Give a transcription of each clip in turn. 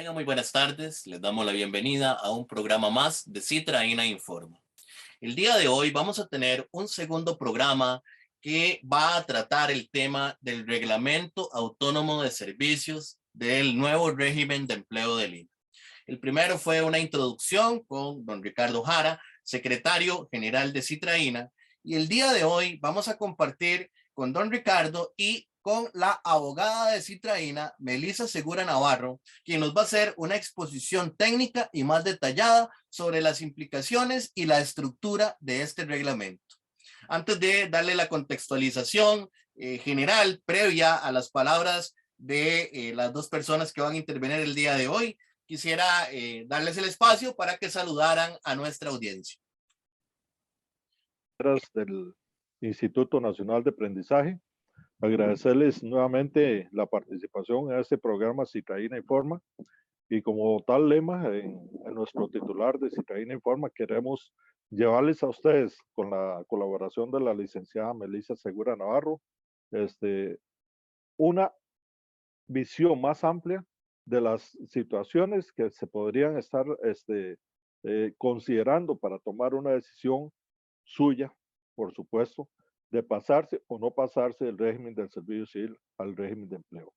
Tengan muy buenas tardes, les damos la bienvenida a un programa más de Citraína Informa. El día de hoy vamos a tener un segundo programa que va a tratar el tema del Reglamento Autónomo de Servicios del nuevo régimen de empleo del INE. El primero fue una introducción con don Ricardo Jara, secretario general de Citraína, y el día de hoy vamos a compartir con don Ricardo y con la abogada de Citraína, Melissa Segura Navarro, quien nos va a hacer una exposición técnica y más detallada sobre las implicaciones y la estructura de este reglamento. Antes de darle la contextualización general previa a las palabras de las dos personas que van a intervenir el día de hoy, quisiera darles el espacio para que saludaran a nuestra audiencia. Del Instituto Nacional de Aprendizaje, agradecerles nuevamente la participación en este programa Citraína Informa, y como tal lema en nuestro titular de Citraína Informa queremos llevarles a ustedes, con la colaboración de la licenciada Melissa Segura Navarro, una visión más amplia de las situaciones que se podrían estar considerando para tomar una decisión suya, por supuesto, de pasarse o no pasarse del régimen del servicio civil al régimen de empleo.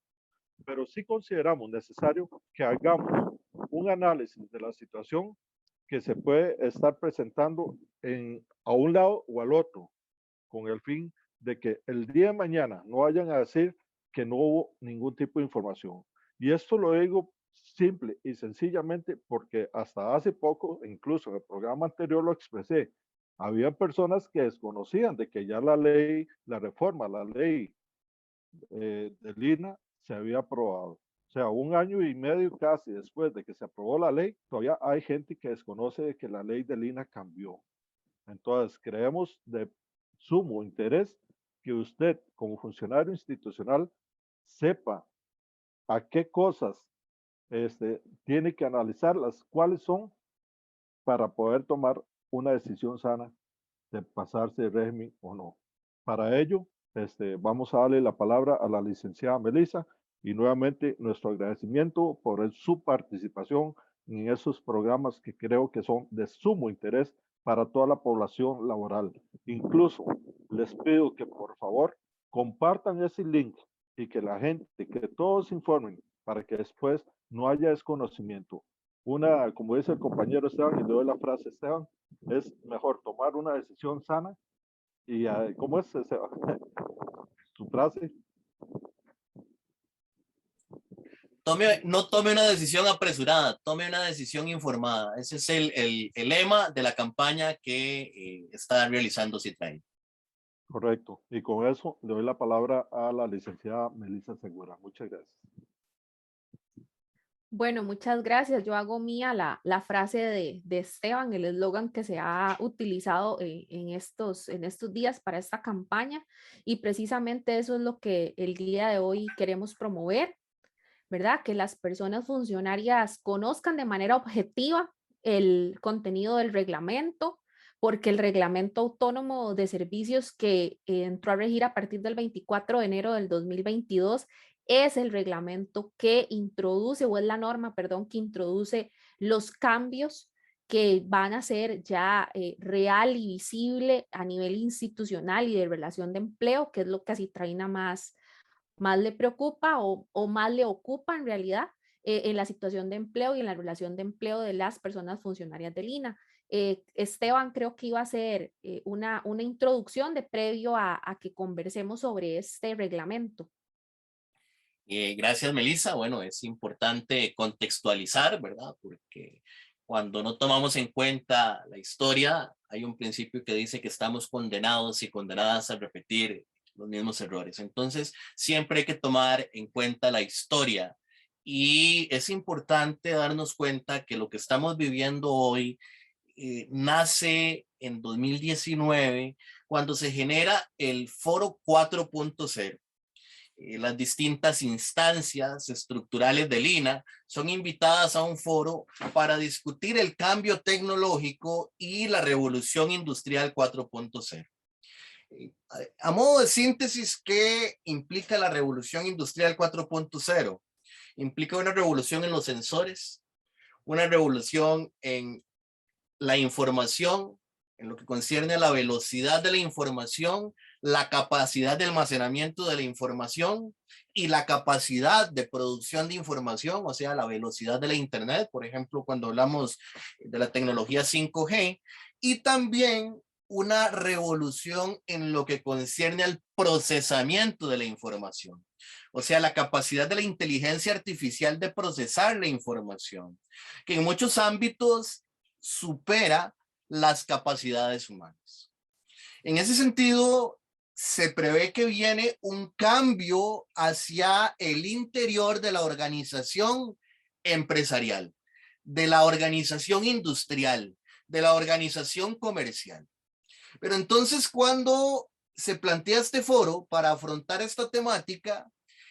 Pero sí consideramos necesario que hagamos un análisis de la situación que se puede estar presentando a un lado o al otro, con el fin de que el día de mañana no vayan a decir que no hubo ningún tipo de información. Y esto lo digo simple y sencillamente porque hasta hace poco, incluso en el programa anterior lo expresé, había personas que desconocían de que ya la ley, la reforma, la ley del INA se había aprobado. O sea, un año y medio casi después de que se aprobó la ley, todavía hay gente que desconoce de que la ley del INA cambió. Entonces, creemos de sumo interés que usted, como funcionario institucional, sepa a qué cosas tiene que analizarlas, cuáles son, para poder tomar una decisión sana de pasarse de régimen o no. Para ello, vamos a darle la palabra a la licenciada Melissa y nuevamente nuestro agradecimiento por su participación en esos programas que creo que son de sumo interés para toda la población laboral. Incluso les pido que por favor compartan ese link y que la gente, que todos informen para que después no haya desconocimiento. Como dice el compañero Esteban, y le doy la frase Esteban, es mejor tomar una decisión sana y ¿cómo es su frase? No tome una decisión apresurada, tome una decisión informada. Ese es el lema de la campaña que está realizando Citraína. Correcto. Y con eso le doy la palabra a la licenciada Melissa Segura. Muchas gracias. Bueno, muchas gracias. Yo hago mía la frase de Esteban, el eslogan que se ha utilizado en estos días para esta campaña, y precisamente eso es lo que el día de hoy queremos promover, ¿verdad? Que las personas funcionarias conozcan de manera objetiva el contenido del reglamento, porque el reglamento autónomo de servicios que entró a regir a partir del 24 de enero del 2022 es el reglamento que introduce, o es la norma, perdón, que introduce los cambios que van a ser ya real y visible a nivel institucional y de relación de empleo, que es lo que a Citraína más le preocupa o más le ocupa en realidad en la situación de empleo y en la relación de empleo de las personas funcionarias del INA. Esteban creo que iba a hacer una introducción de previo a que conversemos sobre este reglamento. Gracias, Melissa. Bueno, es importante contextualizar, ¿verdad? Porque cuando no tomamos en cuenta la historia, hay un principio que dice que estamos condenados y condenadas a repetir los mismos errores. Entonces, siempre hay que tomar en cuenta la historia, y es importante darnos cuenta que lo que estamos viviendo hoy nace en 2019, cuando se genera el Foro 4.0. Las distintas instancias estructurales del INA son invitadas a un foro para discutir el cambio tecnológico y la revolución industrial 4.0. A modo de síntesis, ¿qué implica la revolución industrial 4.0? Implica una revolución en los sensores, una revolución en la información, en lo que concierne a la velocidad de la información, la capacidad de almacenamiento de la información y la capacidad de producción de información, o sea, la velocidad de la Internet, por ejemplo, cuando hablamos de la tecnología 5G, y también una revolución en lo que concierne al procesamiento de la información, o sea, la capacidad de la inteligencia artificial de procesar la información, que en muchos ámbitos supera las capacidades humanas. En ese sentido, se prevé que viene un cambio hacia el interior de la organización empresarial, de la organización industrial, de la organización comercial. Pero entonces, cuando se plantea este foro para afrontar esta temática,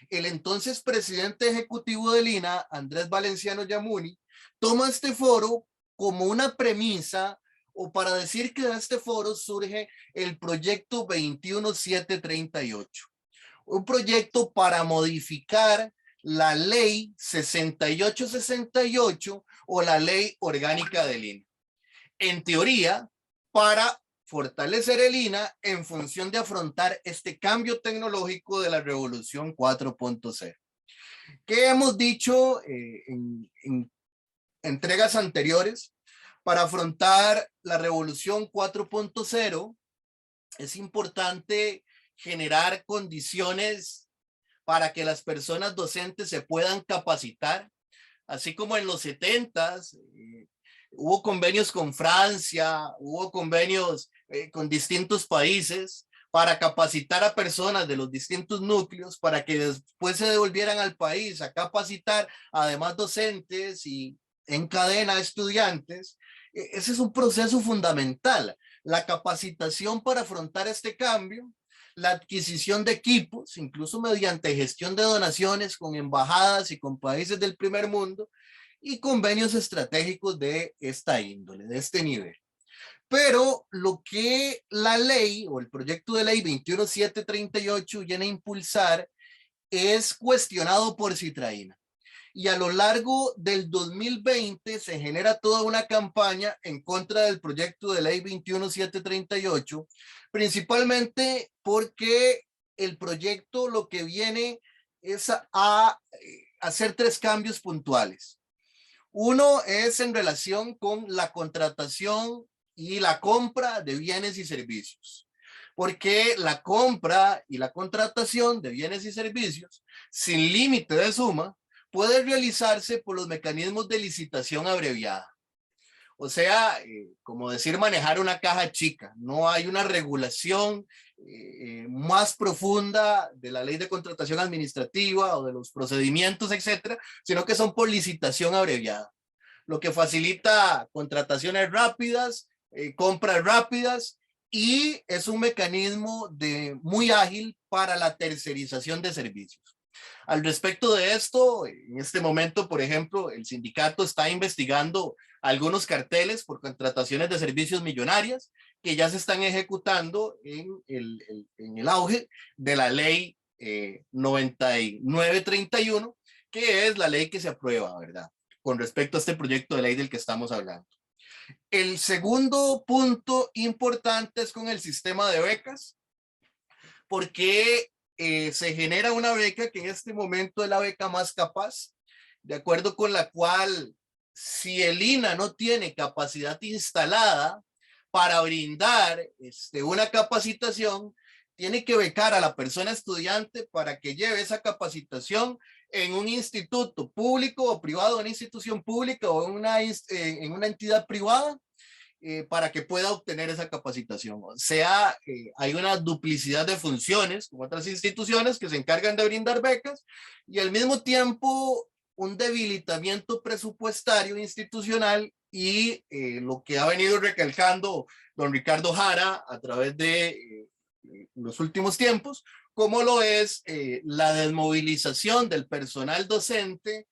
el entonces presidente ejecutivo del INA, Andrés Valenciano Yamuni, toma este foro como una premisa o para decir que de este foro surge el proyecto 21738, un proyecto para modificar la ley 6868 o la ley orgánica del INA. En teoría, para fortalecer el INA en función de afrontar este cambio tecnológico de la revolución 4.0. ¿Qué hemos dicho en entregas anteriores? Para afrontar la revolución 4.0 es importante generar condiciones para que las personas docentes se puedan capacitar, así como en los 70s hubo convenios con Francia, hubo convenios con distintos países para capacitar a personas de los distintos núcleos para que después se devolvieran al país a capacitar además docentes y en cadena estudiantes. Ese es un proceso fundamental, la capacitación para afrontar este cambio, la adquisición de equipos, incluso mediante gestión de donaciones con embajadas y con países del primer mundo, y convenios estratégicos de esta índole, de este nivel. Pero lo que la ley o el proyecto de ley 21738 viene a impulsar es cuestionado por Citraína. Y a lo largo del 2020 se genera toda una campaña en contra del proyecto de ley 21738, principalmente porque el proyecto lo que viene es a hacer tres cambios puntuales. Uno es en relación con la contratación y la compra de bienes y servicios, porque la compra y la contratación de bienes y servicios sin límite de suma puede realizarse por los mecanismos de licitación abreviada. O sea, como decir manejar una caja chica, no hay una regulación más profunda de la ley de contratación administrativa o de los procedimientos, etcétera, sino que son por licitación abreviada, lo que facilita contrataciones rápidas, compras rápidas, y es un mecanismo muy ágil para la tercerización de servicios. Al respecto de esto, en este momento, por ejemplo, el sindicato está investigando algunos carteles por contrataciones de servicios millonarias que ya se están ejecutando en el auge de la ley 9931, que es la ley que se aprueba, ¿verdad?, con respecto a este proyecto de ley del que estamos hablando. El segundo punto importante es con el sistema de becas, porque se genera una beca que en este momento es la beca más capaz, de acuerdo con la cual si el INA no tiene capacidad instalada para brindar una capacitación, tiene que becar a la persona estudiante para que lleve esa capacitación en un instituto público o privado, una institución pública o en una entidad privada, para que pueda obtener esa capacitación. O sea, hay una duplicidad de funciones con otras instituciones que se encargan de brindar becas y al mismo tiempo un debilitamiento presupuestario institucional y lo que ha venido recalcando don Ricardo Jara a través de los últimos tiempos, como lo es la desmovilización del personal docente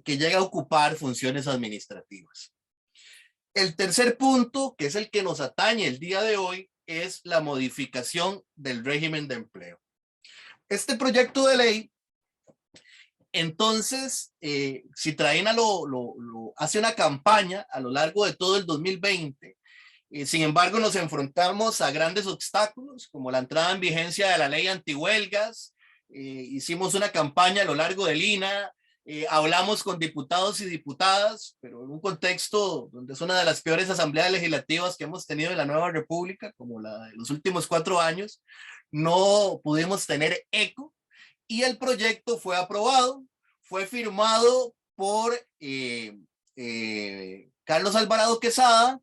que llega a ocupar funciones administrativas. El tercer punto, que es el que nos atañe el día de hoy, es la modificación del régimen de empleo. Este proyecto de ley Entonces, Citraína hace una campaña a lo largo de todo el 2020. Sin embargo, nos enfrentamos a grandes obstáculos, como la entrada en vigencia de la ley antihuelgas. Hicimos una campaña a lo largo del INA, hablamos con diputados y diputadas, pero en un contexto donde es una de las peores asambleas legislativas que hemos tenido en la nueva república, como la de los últimos 4 años, no pudimos tener eco y el proyecto fue aprobado, fue firmado por Carlos Alvarado Quesada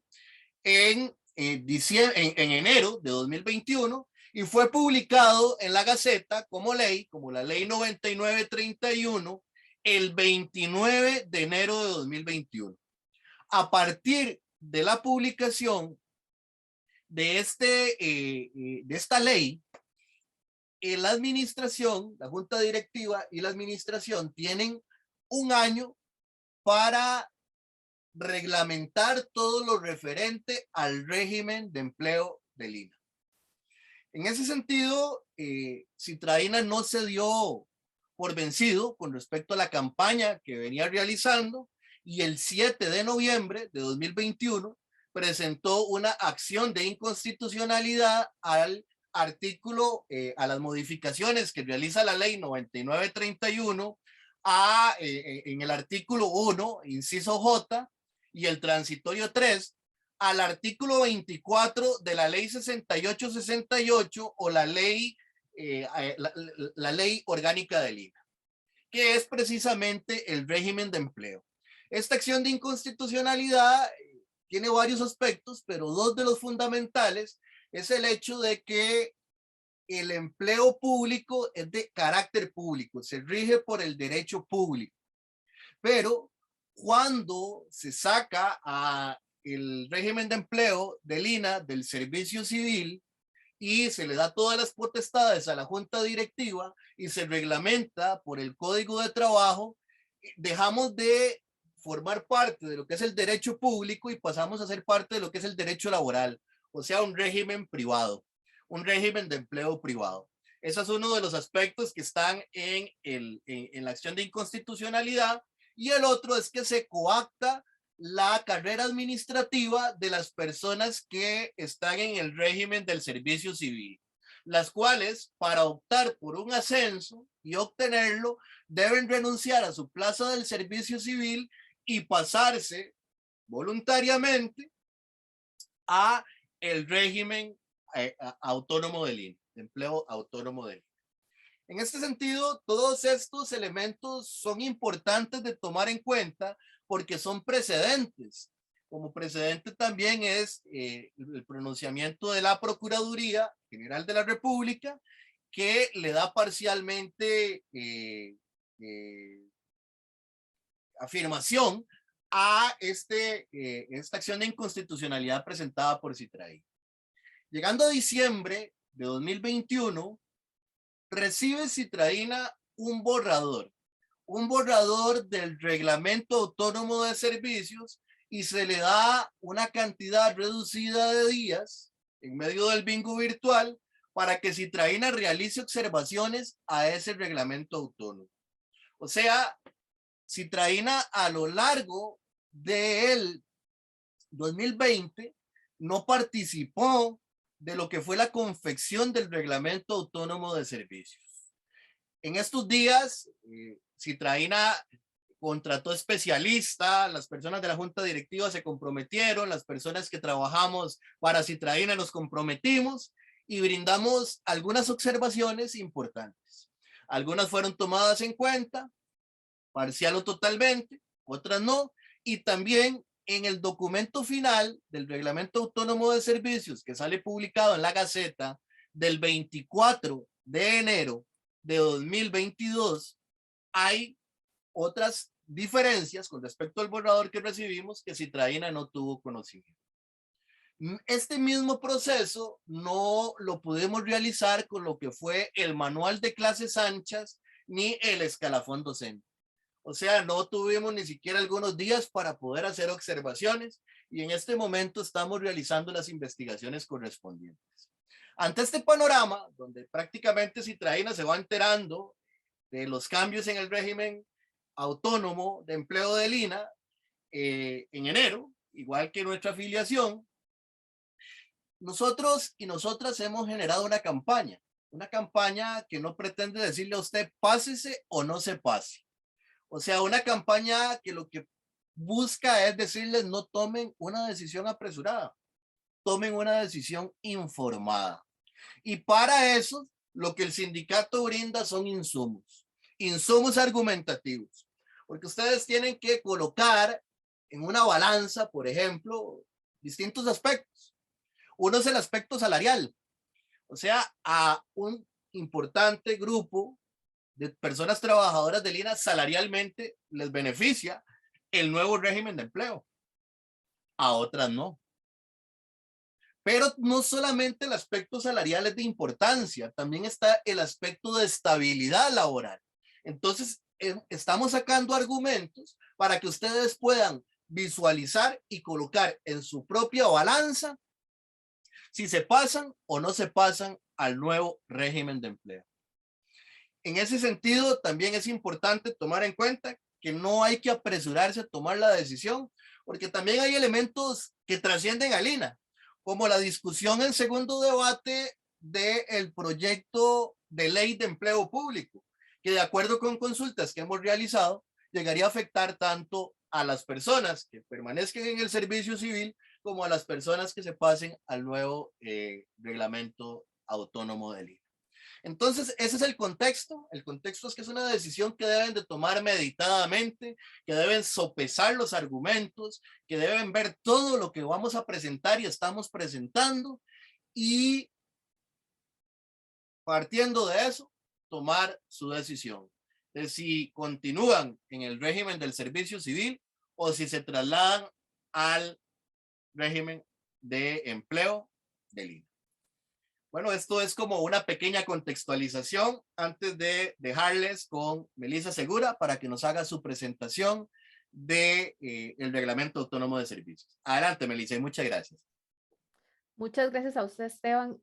en enero de 2021 y fue publicado en la Gaceta como la ley 9931, el 29 de enero de 2021. A partir de la publicación de esta ley, la administración, la junta directiva y la administración tienen un año para reglamentar todo lo referente al régimen de empleo del INA. En ese sentido, Citraína no se dio por vencido con respecto a la campaña que venía realizando y el 7 de noviembre de 2021 presentó una acción de inconstitucionalidad al artículo, a las modificaciones que realiza la ley 9931 en el artículo 1, inciso J, y el transitorio 3, al artículo 24 de la ley 6868 o la ley, la ley orgánica del INA, que es precisamente el régimen de empleo. Esta acción de inconstitucionalidad tiene varios aspectos, pero 2 de los fundamentales es el hecho de que el empleo público es de carácter público, se rige por el derecho público, pero cuando se saca el régimen de empleo del INA del servicio civil y se le da todas las potestades a la junta directiva y se reglamenta por el Código de Trabajo, dejamos de formar parte de lo que es el derecho público y pasamos a ser parte de lo que es el derecho laboral, o sea, un régimen privado, un régimen de empleo privado. Ese es uno de los aspectos que están en la acción de inconstitucionalidad. Y el otro es que se coacta la carrera administrativa de las personas que están en el régimen del servicio civil, las cuales para optar por un ascenso y obtenerlo deben renunciar a su plaza del servicio civil y pasarse voluntariamente a el régimen autónomo del INE, de empleo autónomo del INE. En este sentido, todos estos elementos son importantes de tomar en cuenta porque son precedentes. Como precedente también es el pronunciamiento de la Procuraduría General de la República, que le da parcialmente afirmación a esta acción de inconstitucionalidad presentada por Citraína. Llegando a diciembre de 2021, recibe Citraína un borrador del Reglamento Autónomo de Servicios y se le da una cantidad reducida de días en medio del bingo virtual para que Citraína realice observaciones a ese reglamento autónomo. O sea, Citraína a lo largo del 2020 no participó de lo que fue la confección del Reglamento Autónomo de Servicios. En estos días, Citraína contrató especialistas, las personas de la junta directiva se comprometieron, las personas que trabajamos para Citraína nos comprometimos y brindamos algunas observaciones importantes. Algunas fueron tomadas en cuenta, parcial o totalmente, otras no, y también en el documento final del Reglamento Autónomo de Servicios que sale publicado en la Gaceta del 24 de enero de 2022, hay otras diferencias con respecto al borrador que recibimos que Citraína no tuvo conocimiento. Este mismo proceso no lo pudimos realizar con lo que fue el manual de clases anchas ni el escalafón docente. O sea, no tuvimos ni siquiera algunos días para poder hacer observaciones y en este momento estamos realizando las investigaciones correspondientes. Ante este panorama, donde prácticamente Citraína se va enterando de los cambios en el régimen autónomo de empleo del INA en enero, igual que nuestra afiliación, nosotros y nosotras hemos generado una campaña que no pretende decirle a usted pásese o no se pase. O sea, una campaña que lo que busca es decirles no tomen una decisión apresurada, tomen una decisión informada. Y para eso, lo que el sindicato brinda son insumos argumentativos, porque ustedes tienen que colocar en una balanza, por ejemplo, distintos aspectos. Uno es el aspecto salarial, o sea, a un importante grupo de personas trabajadoras del INA salarialmente les beneficia el nuevo régimen de empleo, a otras no. Pero no solamente el aspecto salarial es de importancia, también está el aspecto de estabilidad laboral. Entonces, estamos sacando argumentos para que ustedes puedan visualizar y colocar en su propia balanza si se pasan o no se pasan al nuevo régimen de empleo. En ese sentido, también es importante tomar en cuenta que no hay que apresurarse a tomar la decisión, porque también hay elementos que trascienden al INA, como la discusión en segundo debate del proyecto de ley de empleo público, que de acuerdo con consultas que hemos realizado, llegaría a afectar tanto a las personas que permanezcan en el servicio civil como a las personas que se pasen al nuevo reglamento autónomo del INA. Entonces, ese es el contexto. El contexto es que es una decisión que deben de tomar meditadamente, que deben sopesar los argumentos, que deben ver todo lo que vamos a presentar y estamos presentando y partiendo de eso, tomar su decisión de si continúan en el régimen del servicio civil o si se trasladan al régimen de empleo del INA. Bueno, esto es como una pequeña contextualización antes de dejarles con Melissa Segura para que nos haga su presentación de el Reglamento Autónomo de Servicios. Adelante, Melissa, y muchas gracias. Muchas gracias a usted, Esteban.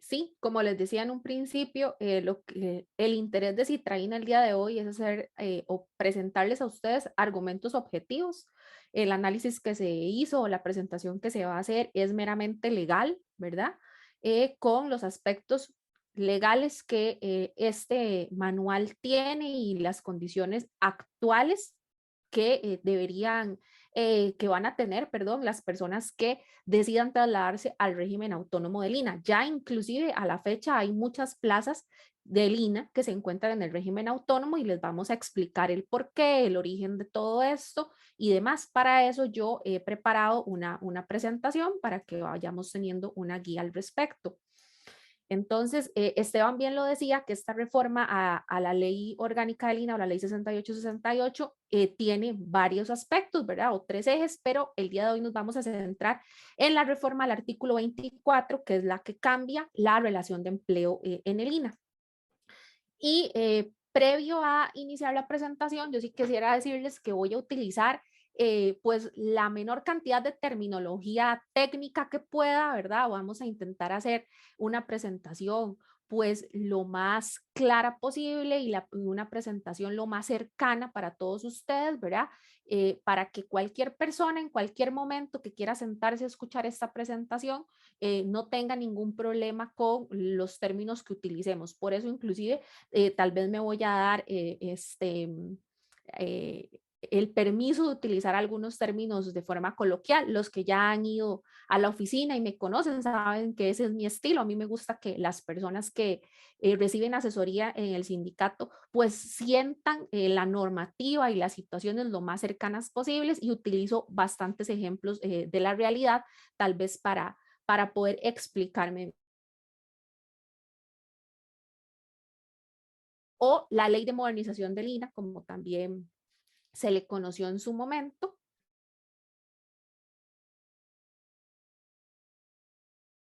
Sí, como les decía en un principio, el interés de Citraína el día de hoy es hacer o presentarles a ustedes argumentos objetivos. El análisis que se hizo o la presentación que se va a hacer es meramente legal, ¿verdad? Con los aspectos legales que este manual tiene y las condiciones actuales que que van a tener, perdón, las personas que decidan trasladarse al régimen autónomo del INA. Ya inclusive a la fecha hay muchas plazas del INA que se encuentran en el régimen autónomo y les vamos a explicar el porqué, el origen de todo esto y demás. Para eso yo he preparado una presentación para que vayamos teniendo una guía al respecto. Entonces, Esteban bien lo decía, que esta reforma a la ley orgánica del INA o la ley 6868 tiene varios aspectos, ¿verdad? O tres ejes, pero el día de hoy nos vamos a centrar en la reforma al artículo 24, que es la que cambia la relación de empleo en el INA. Y previo a iniciar la presentación, yo sí quisiera decirles que voy a utilizar pues la menor cantidad de terminología técnica que pueda, ¿verdad? Vamos a intentar hacer una presentación pues lo más clara posible y una presentación lo más cercana para todos ustedes, ¿verdad? Para que cualquier persona en cualquier momento que quiera sentarse a escuchar esta presentación no tenga ningún problema con los términos que utilicemos. Por eso inclusive tal vez me voy a dar el permiso de utilizar algunos términos de forma coloquial. Los que ya han ido a la oficina y me conocen saben que ese es mi estilo. A mí me gusta que las personas que reciben asesoría en el sindicato pues sientan la normativa y las situaciones lo más cercanas posibles y utilizo bastantes ejemplos de la realidad tal vez para poder explicarme. O la ley de modernización del INA, como también se le conoció en su momento,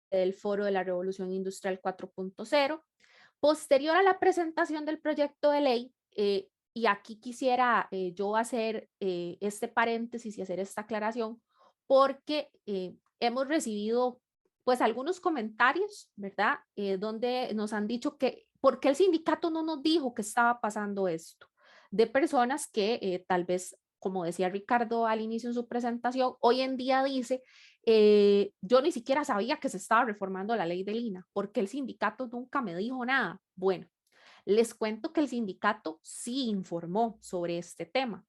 del Foro de la Revolución Industrial 4.0. Posterior a la presentación del proyecto de ley, y aquí quisiera yo hacer este paréntesis y hacer esta aclaración, porque hemos recibido pues algunos comentarios, ¿verdad? Donde nos han dicho que ¿por qué el sindicato no nos dijo que estaba pasando esto? De personas que tal vez, como decía Ricardo al inicio en su presentación, hoy en día dice, yo ni siquiera sabía que se estaba reformando la ley del INA, porque el sindicato nunca me dijo nada. Bueno, les cuento que el sindicato sí informó sobre este tema.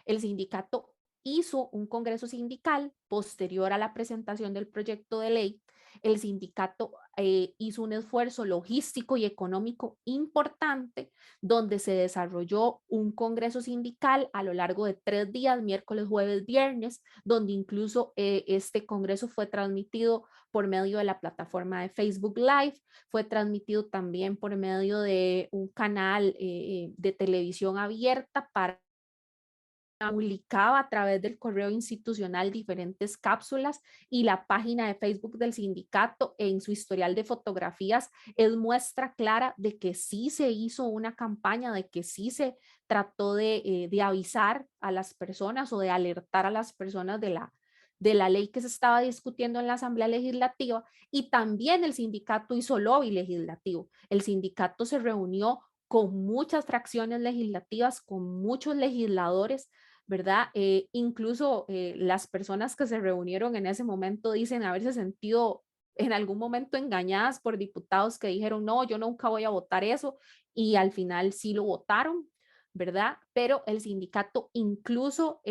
El sindicato hizo un congreso sindical posterior a la presentación del proyecto de ley. El sindicato hizo un esfuerzo logístico y económico importante donde se desarrolló un congreso sindical a lo largo de 3 días, miércoles, jueves, viernes, donde incluso este congreso fue transmitido por medio de la plataforma de Facebook Live, fue transmitido también por medio de un canal de televisión abierta para publicaba a través del correo institucional diferentes cápsulas y la página de Facebook del sindicato en su historial de fotografías es muestra clara de que sí se hizo una campaña, de que sí se trató de avisar a las personas o de alertar a las personas de la ley que se estaba discutiendo en la Asamblea Legislativa y también el sindicato hizo lobby legislativo. El sindicato se reunió con muchas fracciones legislativas, con muchos legisladores, ¿verdad? Incluso las personas que se reunieron en ese momento dicen haberse sentido en algún momento engañadas por diputados que dijeron, no, yo nunca voy a votar eso, y al final sí lo votaron, ¿verdad? Pero el sindicato incluso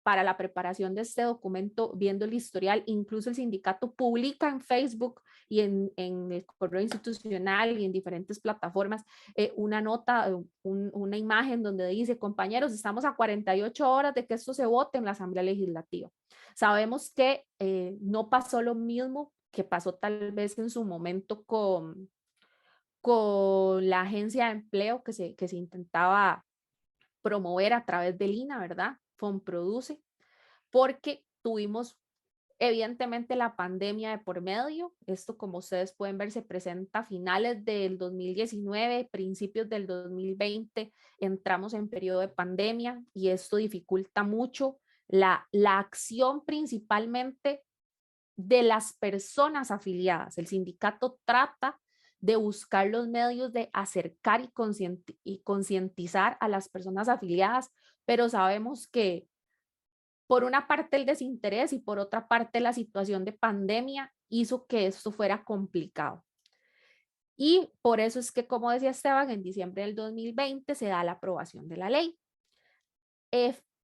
para la preparación de este documento, viendo el historial, incluso el sindicato publica en Facebook y en el correo institucional y en diferentes plataformas una nota, una imagen donde dice, compañeros, estamos a 48 horas de que esto se vote en la Asamblea Legislativa. Sabemos que no pasó lo mismo que pasó tal vez en su momento con la agencia de empleo que se intentaba promover a través del INA, ¿verdad? Fonproduce, porque tuvimos evidentemente la pandemia de por medio. Esto, como ustedes pueden ver, se presenta a finales del 2019, principios del 2020, entramos en periodo de pandemia y esto dificulta mucho la acción principalmente de las personas afiliadas. El sindicato trata de buscar los medios de acercar y concientizar a las personas afiliadas, pero sabemos que por una parte el desinterés y por otra parte la situación de pandemia hizo que esto fuera complicado. Y por eso es que, como decía Esteban, en diciembre del 2020 se da la aprobación de la ley.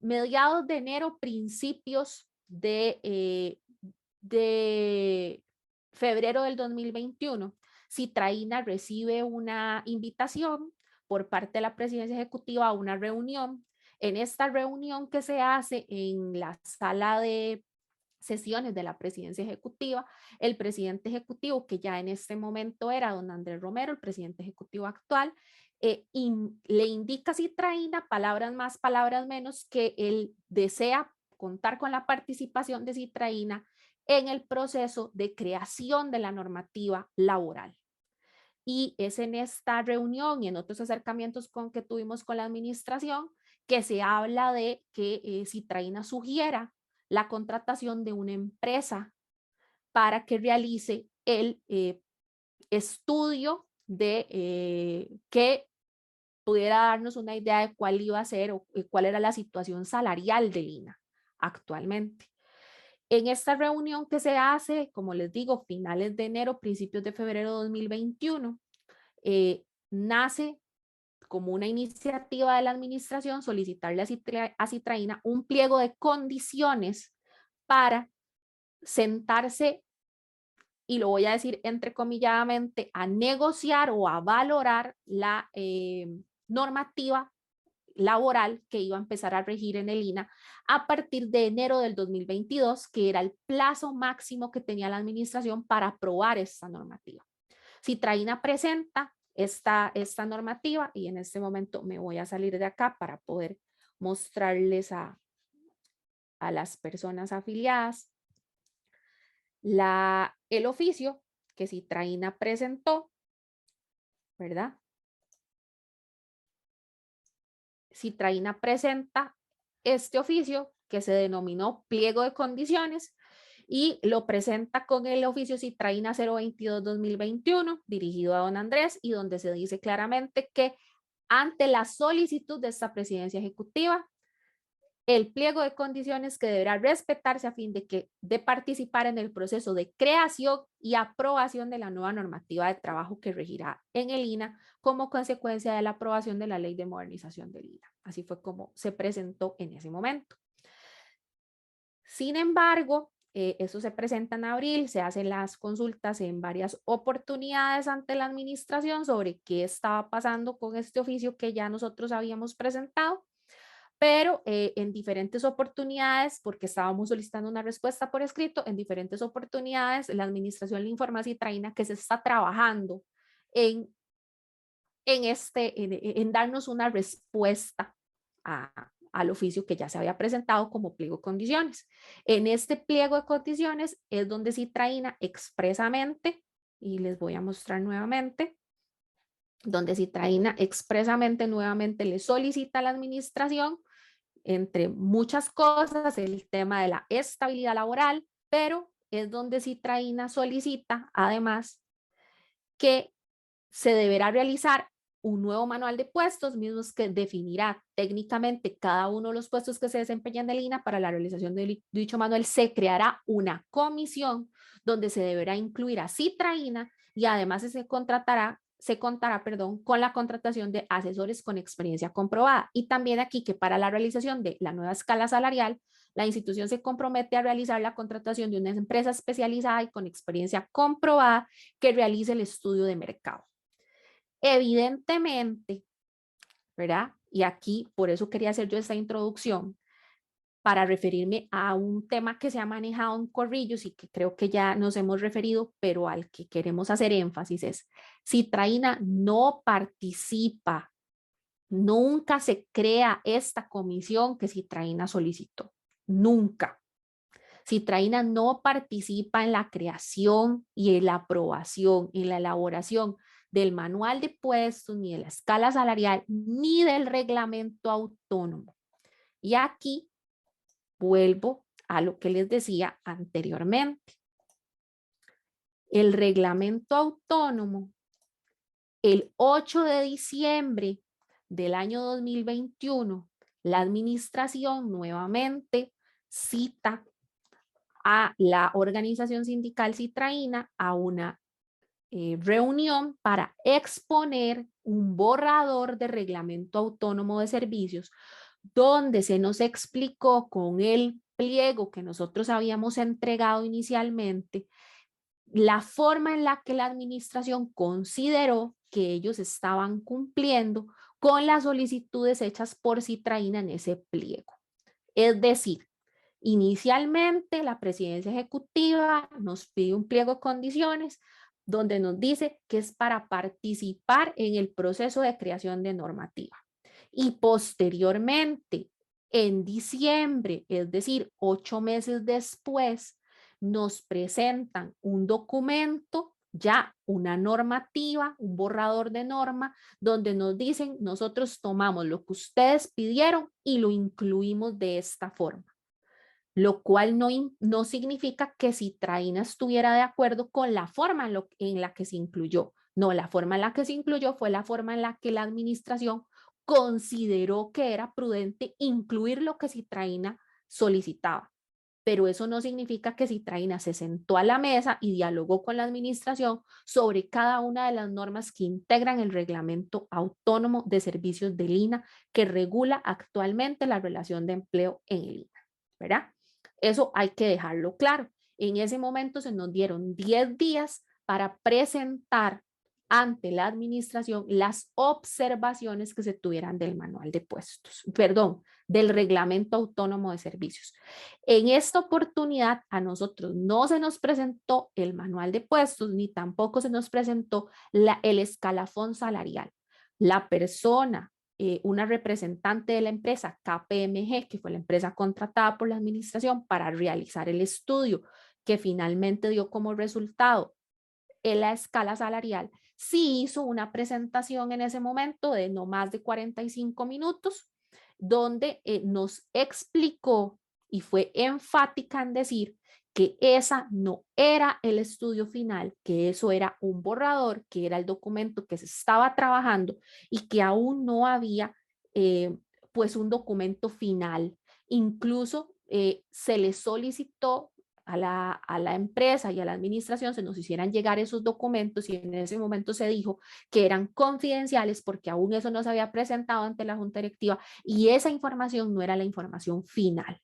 Mediados de enero, principios de febrero del 2021, Citraína recibe una invitación por parte de la presidencia ejecutiva a una reunión. En esta reunión que se hace en la sala de sesiones de la presidencia ejecutiva, el presidente ejecutivo, que ya en este momento era don Andrés Romero, el presidente ejecutivo actual, le indica a Citraína, palabras más, palabras menos, que él desea contar con la participación de Citraína en el proceso de creación de la normativa laboral. Y es en esta reunión y en otros acercamientos que tuvimos con la administración que se habla de que Citraína sugiera la contratación de una empresa para que realice el estudio de que pudiera darnos una idea de cuál iba a ser o cuál era la situación salarial del INA actualmente. En esta reunión que se hace, como les digo, finales de enero, principios de febrero de 2021, nace como una iniciativa de la administración solicitarle a Citraína un pliego de condiciones para sentarse, y lo voy a decir entrecomilladamente, a negociar o a valorar la normativa laboral que iba a empezar a regir en el INA a partir de enero del 2022, que era el plazo máximo que tenía la administración para aprobar esta normativa. Citraína presenta esta normativa y en este momento me voy a salir de acá para poder mostrarles a las personas afiliadas el oficio que Citraína presentó, ¿verdad? Citraína presenta este oficio que se denominó pliego de condiciones y lo presenta con el oficio Citraína 022-2021 dirigido a don Andrés, y donde se dice claramente que ante la solicitud de esta presidencia ejecutiva, el pliego de condiciones que deberá respetarse a fin de participar en el proceso de creación y aprobación de la nueva normativa de trabajo que regirá en el INAH como consecuencia de la aprobación de la ley de modernización del INAH. Así fue como se presentó en ese momento. Sin embargo, eso se presenta en abril, se hacen las consultas en varias oportunidades ante la administración sobre qué estaba pasando con este oficio que ya nosotros habíamos presentado, pero en diferentes oportunidades, porque estábamos solicitando una respuesta por escrito, en diferentes oportunidades la administración le informa a Citraína que se está trabajando en darnos una respuesta al oficio que ya se había presentado como pliego de condiciones. En este pliego de condiciones es donde Citraína expresamente, y les voy a mostrar nuevamente, donde Citraína expresamente nuevamente le solicita a la administración, entre muchas cosas, el tema de la estabilidad laboral, pero es donde Citraína solicita además que se deberá realizar un nuevo manual de puestos, mismos que definirá técnicamente cada uno de los puestos que se desempeñan del INAH. Para la realización de dicho manual se creará una comisión donde se deberá incluir a Citraína, y además se contará con la contratación de asesores con experiencia comprobada. Y también aquí que para la realización de la nueva escala salarial, la institución se compromete a realizar la contratación de una empresa especializada y con experiencia comprobada que realice el estudio de mercado. Evidentemente, ¿verdad? Y aquí, por eso quería hacer yo esta introducción, para referirme a un tema que se ha manejado en Corrillos y que creo que ya nos hemos referido, pero al que queremos hacer énfasis es: Citraína no participa, nunca se crea esta comisión que Citraína solicitó, nunca. Citraína no participa en la creación y en la aprobación, en la elaboración del manual de puestos, ni de la escala salarial, ni del reglamento autónomo. Y aquí vuelvo a lo que les decía anteriormente. El reglamento autónomo, el 8 de diciembre del año 2021, la administración nuevamente cita a la organización sindical Citraína a una reunión para exponer un borrador de reglamento autónomo de servicios, donde se nos explicó con el pliego que nosotros habíamos entregado inicialmente la forma en la que la administración consideró que ellos estaban cumpliendo con las solicitudes hechas por Citraína en ese pliego. Es decir, inicialmente la presidencia ejecutiva nos pide un pliego de condiciones donde nos dice que es para participar en el proceso de creación de normativa. Y posteriormente, en diciembre, es decir, 8 meses después, nos presentan un documento, ya una normativa, un borrador de norma, donde nos dicen: nosotros tomamos lo que ustedes pidieron y lo incluimos de esta forma. Lo cual no significa que Citraína estuviera de acuerdo con la forma en la que se incluyó. No, la forma en la que se incluyó fue la forma en la que la administración consideró que era prudente incluir lo que Citraína solicitaba. Pero eso no significa que Citraína se sentó a la mesa y dialogó con la administración sobre cada una de las normas que integran el reglamento autónomo de servicios del INAH que regula actualmente la relación de empleo en el INAH, ¿verdad? Eso hay que dejarlo claro. En ese momento se nos dieron 10 días para presentar ante la administración las observaciones que se tuvieran del manual de puestos, perdón, del reglamento autónomo de servicios. En esta oportunidad a nosotros no se nos presentó el manual de puestos, ni tampoco se nos presentó el escalafón salarial. La persona, una representante de la empresa KPMG, que fue la empresa contratada por la administración para realizar el estudio que finalmente dio como resultado en la escala salarial, sí hizo una presentación en ese momento de no más de 45 minutos, donde nos explicó y fue enfática en decir que esa no era el estudio final, que eso era un borrador, que era el documento que se estaba trabajando y que aún no había pues un documento final. Incluso se le solicitó a la empresa y a la administración se nos hicieran llegar esos documentos y en ese momento se dijo que eran confidenciales porque aún eso no se había presentado ante la junta directiva y esa información no era la información final.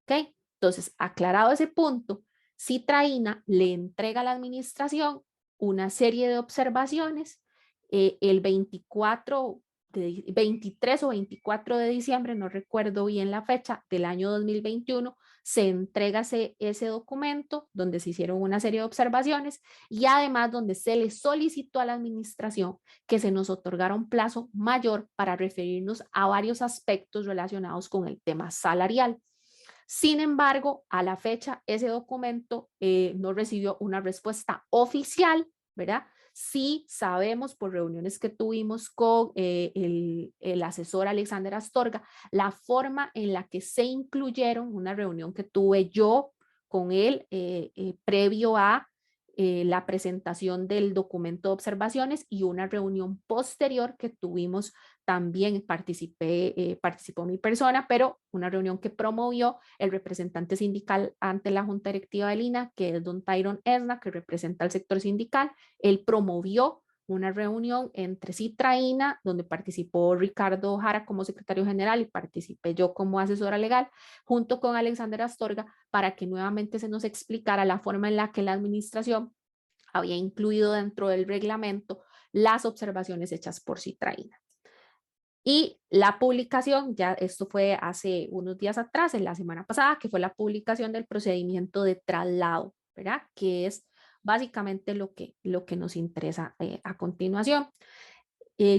¿Ok? Entonces, aclarado ese punto, Citraína le entrega a la administración una serie de observaciones el 23 o 24 de diciembre, no recuerdo bien la fecha, del año 2021, se entrega ese documento donde se hicieron una serie de observaciones y además donde se le solicitó a la administración que se nos otorgara un plazo mayor para referirnos a varios aspectos relacionados con el tema salarial. Sin embargo, a la fecha, ese documento no recibió una respuesta oficial, ¿verdad? Sí sabemos por reuniones que tuvimos con el asesor Alexander Astorga, la forma en la que se incluyeron, una reunión que tuve yo con él previo a la presentación del documento de observaciones y una reunión posterior que tuvimos también participó mi persona, pero una reunión que promovió el representante sindical ante la Junta Directiva del INA, que es don Tyron Esna, que representa al sector sindical. Él promovió una reunión entre Citraína, donde participó Ricardo Jara como secretario general y participé yo como asesora legal, junto con Alexander Astorga, para que nuevamente se nos explicara la forma en la que la administración había incluido dentro del reglamento las observaciones hechas por Citraína. Y la publicación, ya esto fue hace unos días atrás, en la semana pasada, que fue la publicación del procedimiento de traslado, ¿verdad? Que es básicamente lo que nos interesa a continuación.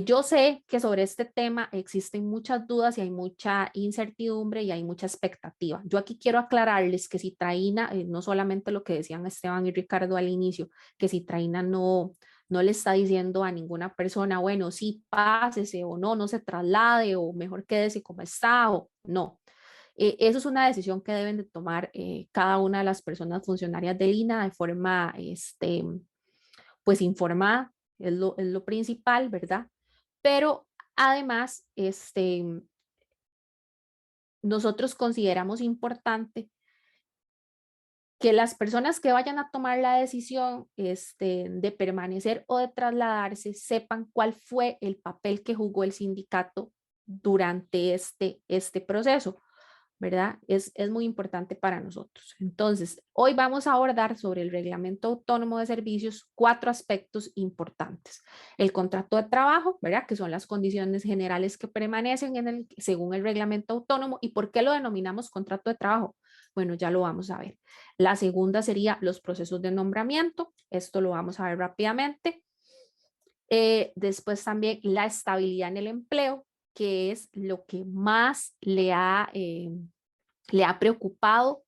Yo sé que sobre este tema existen muchas dudas y hay mucha incertidumbre y hay mucha expectativa. Yo aquí quiero aclararles que Citraína, no solamente lo que decían Esteban y Ricardo al inicio, que Citraína no le está diciendo a ninguna persona, bueno, sí, pásese o no se traslade o mejor quédese como está o no. Eso es una decisión que deben de tomar cada una de las personas funcionarias del INA de forma pues informada, es lo principal, ¿verdad? Pero además, nosotros consideramos importante que las personas que vayan a tomar la decisión de permanecer o de trasladarse sepan cuál fue el papel que jugó el sindicato durante este proceso, ¿verdad? Es muy importante para nosotros. Entonces, hoy vamos a abordar sobre el Reglamento Autónomo de Servicios 4 aspectos importantes. El contrato de trabajo, ¿verdad? Que son las condiciones generales que permanecen según el Reglamento Autónomo. ¿Y por qué lo denominamos contrato de trabajo? Bueno, ya lo vamos a ver. La segunda sería los procesos de nombramiento. Esto lo vamos a ver rápidamente. Después también la estabilidad en el empleo, que es lo que más le ha preocupado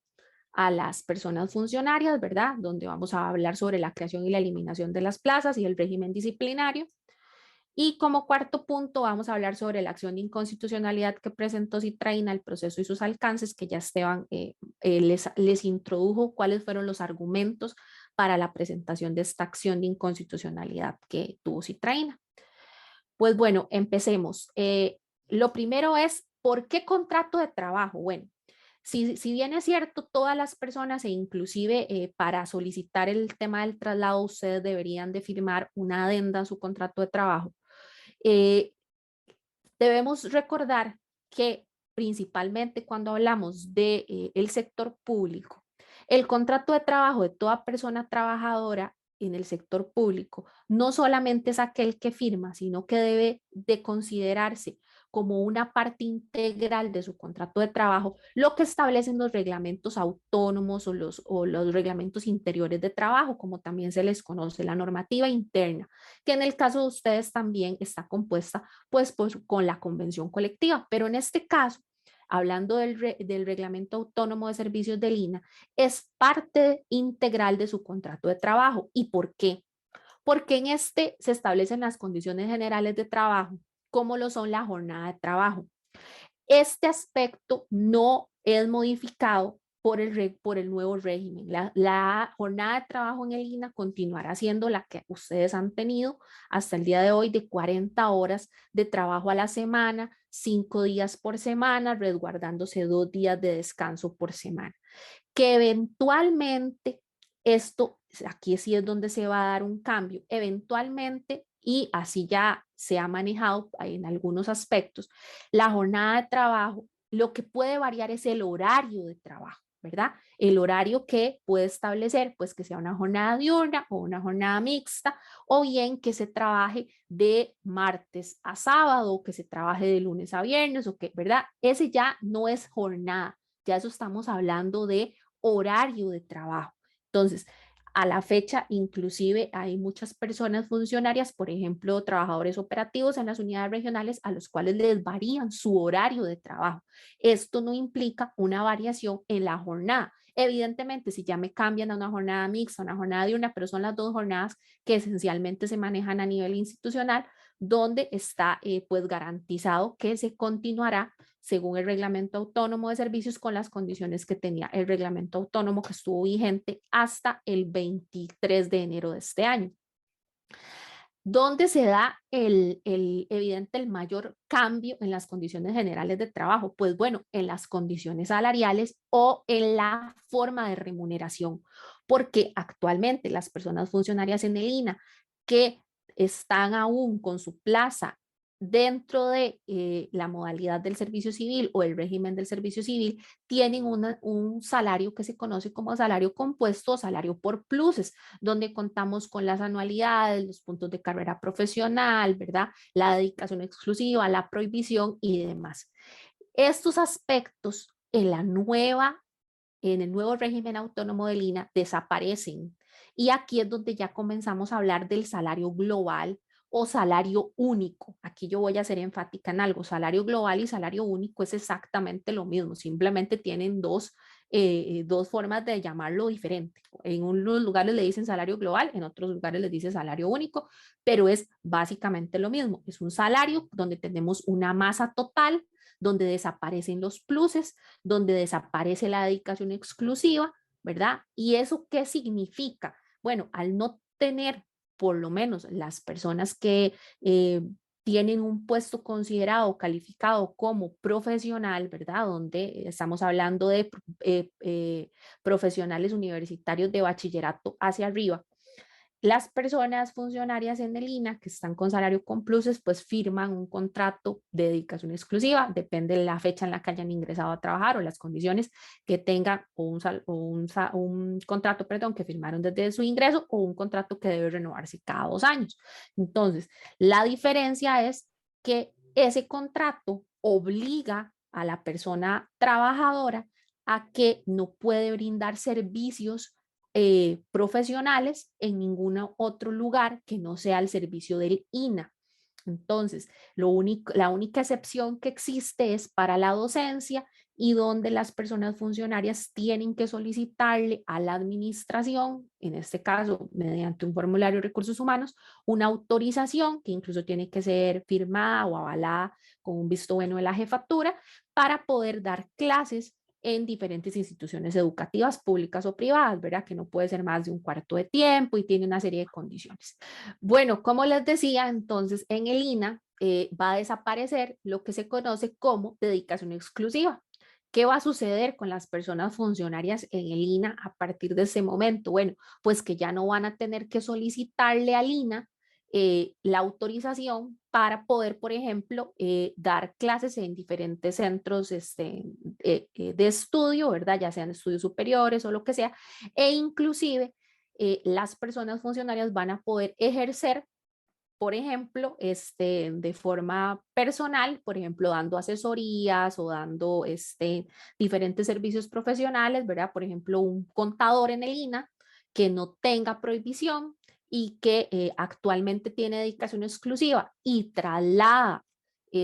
a las personas funcionarias, ¿verdad? Donde vamos a hablar sobre la creación y la eliminación de las plazas y el régimen disciplinario. Y como cuarto punto vamos a hablar sobre la acción de inconstitucionalidad que presentó Citraína, el proceso y sus alcances, que ya Esteban les introdujo cuáles fueron los argumentos para la presentación de esta acción de inconstitucionalidad que tuvo Citraína. Pues bueno, empecemos. Lo primero es, ¿por qué contrato de trabajo? Bueno, si bien es cierto, todas las personas e inclusive para solicitar el tema del traslado, ustedes deberían de firmar una adenda a su contrato de trabajo. Debemos recordar que principalmente cuando hablamos del sector público, el contrato de trabajo de toda persona trabajadora en el sector público no solamente es aquel que firma, sino que debe de considerarse como una parte integral de su contrato de trabajo, lo que establecen los reglamentos autónomos o los reglamentos interiores de trabajo, como también se les conoce, la normativa interna, que en el caso de ustedes también está compuesta pues con la convención colectiva, pero en este caso, hablando del reglamento autónomo de servicios del INA, es parte integral de su contrato de trabajo. ¿Y por qué? Porque en este se establecen las condiciones generales de trabajo, como lo son la jornada de trabajo. Este aspecto no es modificado por el nuevo régimen. La jornada de trabajo en el INAH continuará siendo la que ustedes han tenido hasta el día de hoy, de 40 horas de trabajo a la semana, 5 días por semana, resguardándose 2 días de descanso por semana. Que eventualmente esto, aquí sí es donde se va a dar un cambio, eventualmente, y así ya se ha manejado en algunos aspectos, la jornada de trabajo, lo que puede variar es el horario de trabajo, ¿verdad? El horario que puede establecer, pues que sea una jornada diurna o una jornada mixta, o bien que se trabaje de martes a sábado, o que se trabaje de lunes a viernes, o que, ¿verdad? Ese ya no es jornada, ya eso estamos hablando de horario de trabajo. Entonces, a la fecha, inclusive hay muchas personas funcionarias, por ejemplo, trabajadores operativos en las unidades regionales, a los cuales les varían su horario de trabajo. Esto no implica una variación en la jornada. Evidentemente, si ya me cambian a una jornada mixta, una jornada diurna, pero son las dos jornadas que esencialmente se manejan a nivel institucional, donde está pues garantizado que se continuará según el reglamento autónomo de servicios con las condiciones que tenía el reglamento autónomo que estuvo vigente hasta el 23 de enero de este año. ¿Dónde se da el mayor cambio en las condiciones generales de trabajo? Pues bueno, en las condiciones salariales o en la forma de remuneración, porque actualmente las personas funcionarias en el INAH que están aún con su plaza dentro de la modalidad del servicio civil o el régimen del servicio civil, tienen un salario que se conoce como salario compuesto o salario por pluses, donde contamos con las anualidades, los puntos de carrera profesional, ¿verdad? La dedicación exclusiva, la prohibición y demás. Estos aspectos en el nuevo régimen autónomo del INAH desaparecen. Y aquí es donde ya comenzamos a hablar del salario global o salario único. Aquí yo voy a ser enfática en algo. Salario global y salario único es exactamente lo mismo. Simplemente tienen dos formas de llamarlo diferente. En unos lugares le dicen salario global, en otros lugares les dice salario único, pero es básicamente lo mismo. Es un salario donde tenemos una masa total, donde desaparecen los pluses, donde desaparece la dedicación exclusiva, ¿verdad? ¿Y eso qué significa? Bueno, al no tener por lo menos las personas que tienen un puesto considerado, calificado como profesional, ¿verdad? Donde estamos hablando de profesionales universitarios de bachillerato hacia arriba. Las personas funcionarias en el INAH que están con salario con pluses, pues firman un contrato de dedicación exclusiva, depende de la fecha en la que hayan ingresado a trabajar o las condiciones que tengan, un contrato, perdón, que firmaron desde su ingreso o un contrato que debe renovarse cada 2 años. Entonces, la diferencia es que ese contrato obliga a la persona trabajadora a que no puede brindar servicios profesionales en ningún otro lugar que no sea el servicio del INAH. Entonces, la única excepción que existe es para la docencia y donde las personas funcionarias tienen que solicitarle a la administración, en este caso mediante un formulario de recursos humanos, una autorización que incluso tiene que ser firmada o avalada con un visto bueno de la jefatura para poder dar clases en diferentes instituciones educativas públicas o privadas, ¿verdad? Que no puede ser más de un cuarto de tiempo y tiene una serie de condiciones. Bueno, como les decía, entonces en el INAH va a desaparecer lo que se conoce como dedicación exclusiva. ¿Qué va a suceder con las personas funcionarias en el INAH a partir de ese momento? Bueno, pues que ya no van a tener que solicitarle al INAH la autorización para poder, por ejemplo, dar clases en diferentes centros de estudio, ¿verdad? Ya sean estudios superiores o lo que sea, e inclusive las personas funcionarias van a poder ejercer, por ejemplo, de forma personal, por ejemplo, dando asesorías o dando diferentes servicios profesionales, ¿verdad? Por ejemplo, un contador en el INAH que no tenga prohibición y que actualmente tiene dedicación exclusiva y traslada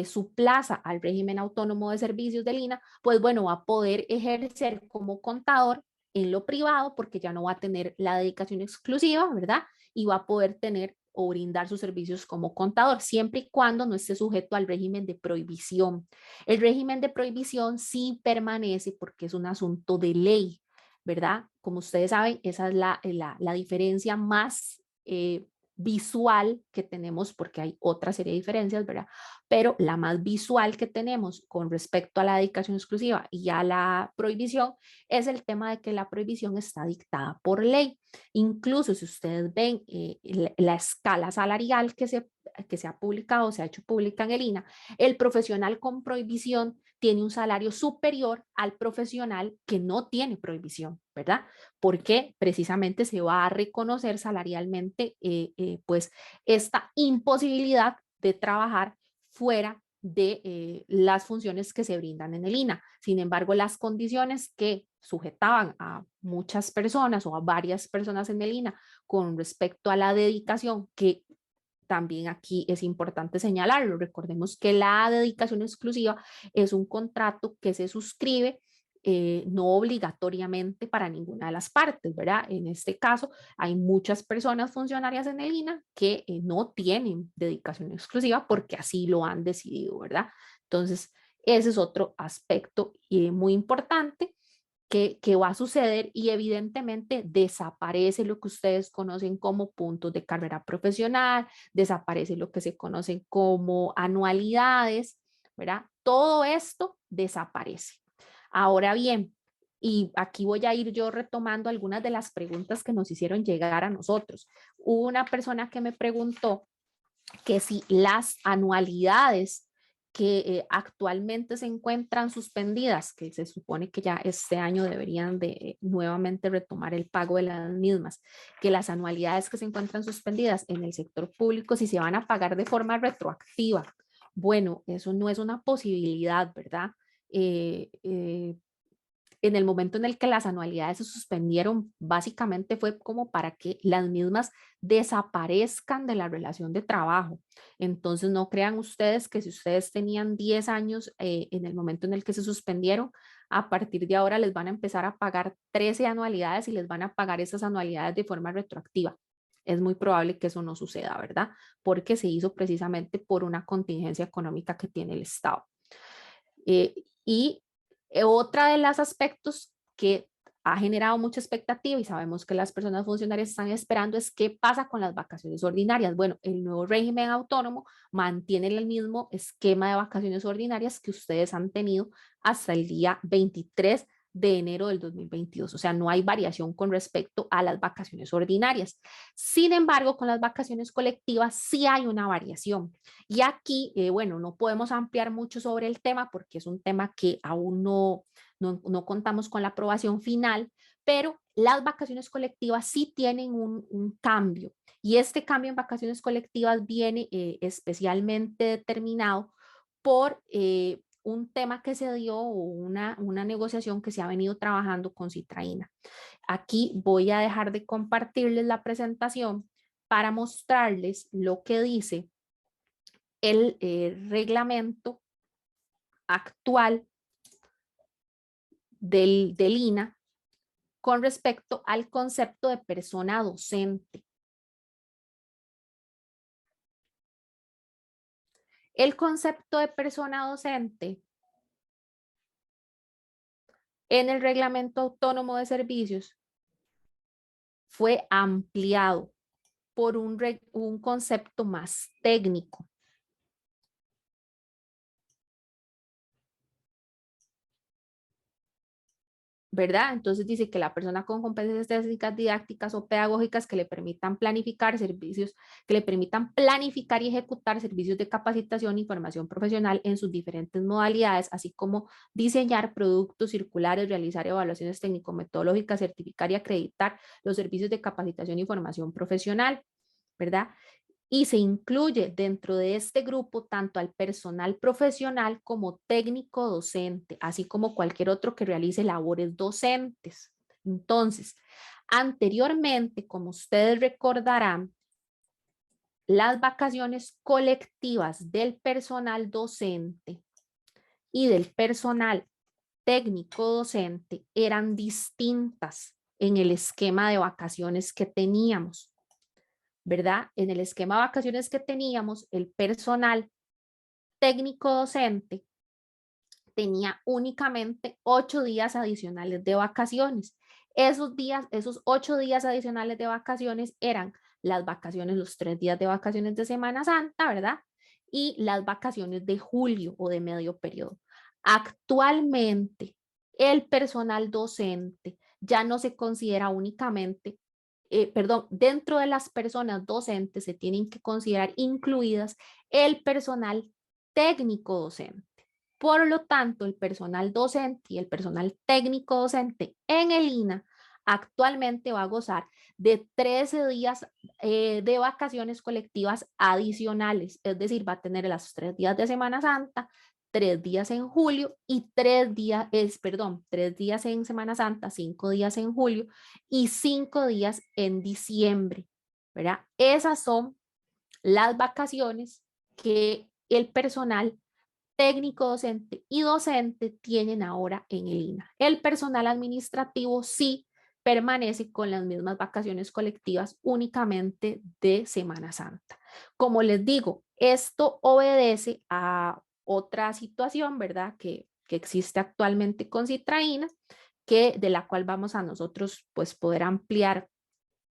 su plaza al régimen autónomo de servicios del INAH, pues bueno, va a poder ejercer como contador en lo privado porque ya no va a tener la dedicación exclusiva, ¿verdad? Y va a poder tener o brindar sus servicios como contador, siempre y cuando no esté sujeto al régimen de prohibición. El régimen de prohibición sí permanece porque es un asunto de ley, ¿verdad? Como ustedes saben, esa es la diferencia más visual que tenemos, porque hay otra serie de diferencias, ¿verdad? Pero la más visual que tenemos con respecto a la dedicación exclusiva y a la prohibición es el tema de que la prohibición está dictada por ley. Incluso si ustedes ven la escala salarial que se ha publicado, se ha hecho pública en el INA, el profesional con prohibición tiene un salario superior al profesional que no tiene prohibición, ¿verdad? Porque precisamente se va a reconocer salarialmente pues esta imposibilidad de trabajar fuera de las funciones que se brindan en el INA. Sin embargo, las condiciones que sujetaban a muchas personas o a varias personas en el INA con respecto a la dedicación, que también aquí es importante señalarlo. Recordemos que la dedicación exclusiva es un contrato que se suscribe no obligatoriamente para ninguna de las partes, ¿verdad? En este caso, hay muchas personas funcionarias en el INA que no tienen dedicación exclusiva porque así lo han decidido, ¿verdad? Entonces, ese es otro aspecto muy importante que va a suceder y evidentemente desaparece lo que ustedes conocen como puntos de carrera profesional, desaparece lo que se conocen como anualidades, ¿verdad? Todo esto desaparece. Ahora bien, y aquí voy a ir yo retomando algunas de las preguntas que nos hicieron llegar a nosotros. Hubo una persona que me preguntó que si las anualidades que actualmente se encuentran suspendidas, que se supone que ya este año deberían de nuevamente retomar el pago de las mismas, que las anualidades que se encuentran suspendidas en el sector público, si se van a pagar de forma retroactiva. Bueno, eso no es una posibilidad, ¿verdad? Eh, eh, en el momento en el que las anualidades se suspendieron, básicamente fue como para que las mismas desaparezcan de la relación de trabajo. Entonces, no crean ustedes que si ustedes tenían 10 años en el momento en el que se suspendieron, a partir de ahora les van a empezar a pagar 13 anualidades y les van a pagar esas anualidades de forma retroactiva. Es muy probable que eso no suceda, ¿verdad? Porque se hizo precisamente por una contingencia económica que tiene el Estado. Y otra de los aspectos que ha generado mucha expectativa y sabemos que las personas funcionarias están esperando es qué pasa con las vacaciones ordinarias. Bueno, el nuevo régimen autónomo mantiene el mismo esquema de vacaciones ordinarias que ustedes han tenido hasta el día 23 de enero del 2022. O sea, no hay variación con respecto a las vacaciones ordinarias. Sin embargo, con las vacaciones colectivas sí hay una variación. Y aquí, bueno, no podemos ampliar mucho sobre el tema porque es un tema que aún no contamos con la aprobación final, pero las vacaciones colectivas sí tienen un cambio. Y este cambio en vacaciones colectivas viene especialmente determinado por un tema que se dio o una negociación que se ha venido trabajando con Citraína. Aquí voy a dejar de compartirles la presentación para mostrarles lo que dice el reglamento actual del INA con respecto al concepto de persona docente. El concepto de persona docente en el Reglamento Autónomo de Servicios fue ampliado por un concepto más técnico. ¿Verdad? Entonces dice que la persona con competencias técnicas, didácticas o pedagógicas que le permitan planificar servicios, que le permitan planificar y ejecutar servicios de capacitación y formación profesional en sus diferentes modalidades, así como diseñar productos circulares, realizar evaluaciones técnico-metodológicas, certificar y acreditar los servicios de capacitación y formación profesional, ¿verdad? Y se incluye dentro de este grupo tanto al personal profesional como técnico docente, así como cualquier otro que realice labores docentes. Entonces, anteriormente, como ustedes recordarán, las vacaciones colectivas del personal docente y del personal técnico docente eran distintas en el esquema de vacaciones que teníamos. ¿verdad? En el esquema de vacaciones que teníamos, el personal técnico docente tenía únicamente 8 días adicionales de vacaciones. Esos días, esos 8 días adicionales de vacaciones eran las vacaciones, los 3 días de vacaciones de Semana Santa, ¿verdad? Y las vacaciones de julio o de medio periodo. Actualmente, el personal docente ya no se considera únicamente, dentro de las personas docentes se tienen que considerar incluidas el personal técnico docente. Por lo tanto, el personal docente y el personal técnico docente en el INAH actualmente va a gozar de 13 días de vacaciones colectivas adicionales, es decir, va a tener los 3 días de Semana Santa, 3 días en julio y 3 días en Semana Santa, 5 días en julio y 5 días en diciembre, ¿verdad? Esas son las vacaciones que el personal técnico docente y docente tienen ahora en el INAH. El personal administrativo sí permanece con las mismas vacaciones colectivas únicamente de Semana Santa. Como les digo, esto obedece a otra situación, ¿verdad? Que existe actualmente con Citraína, de la cual vamos a nosotros pues poder ampliar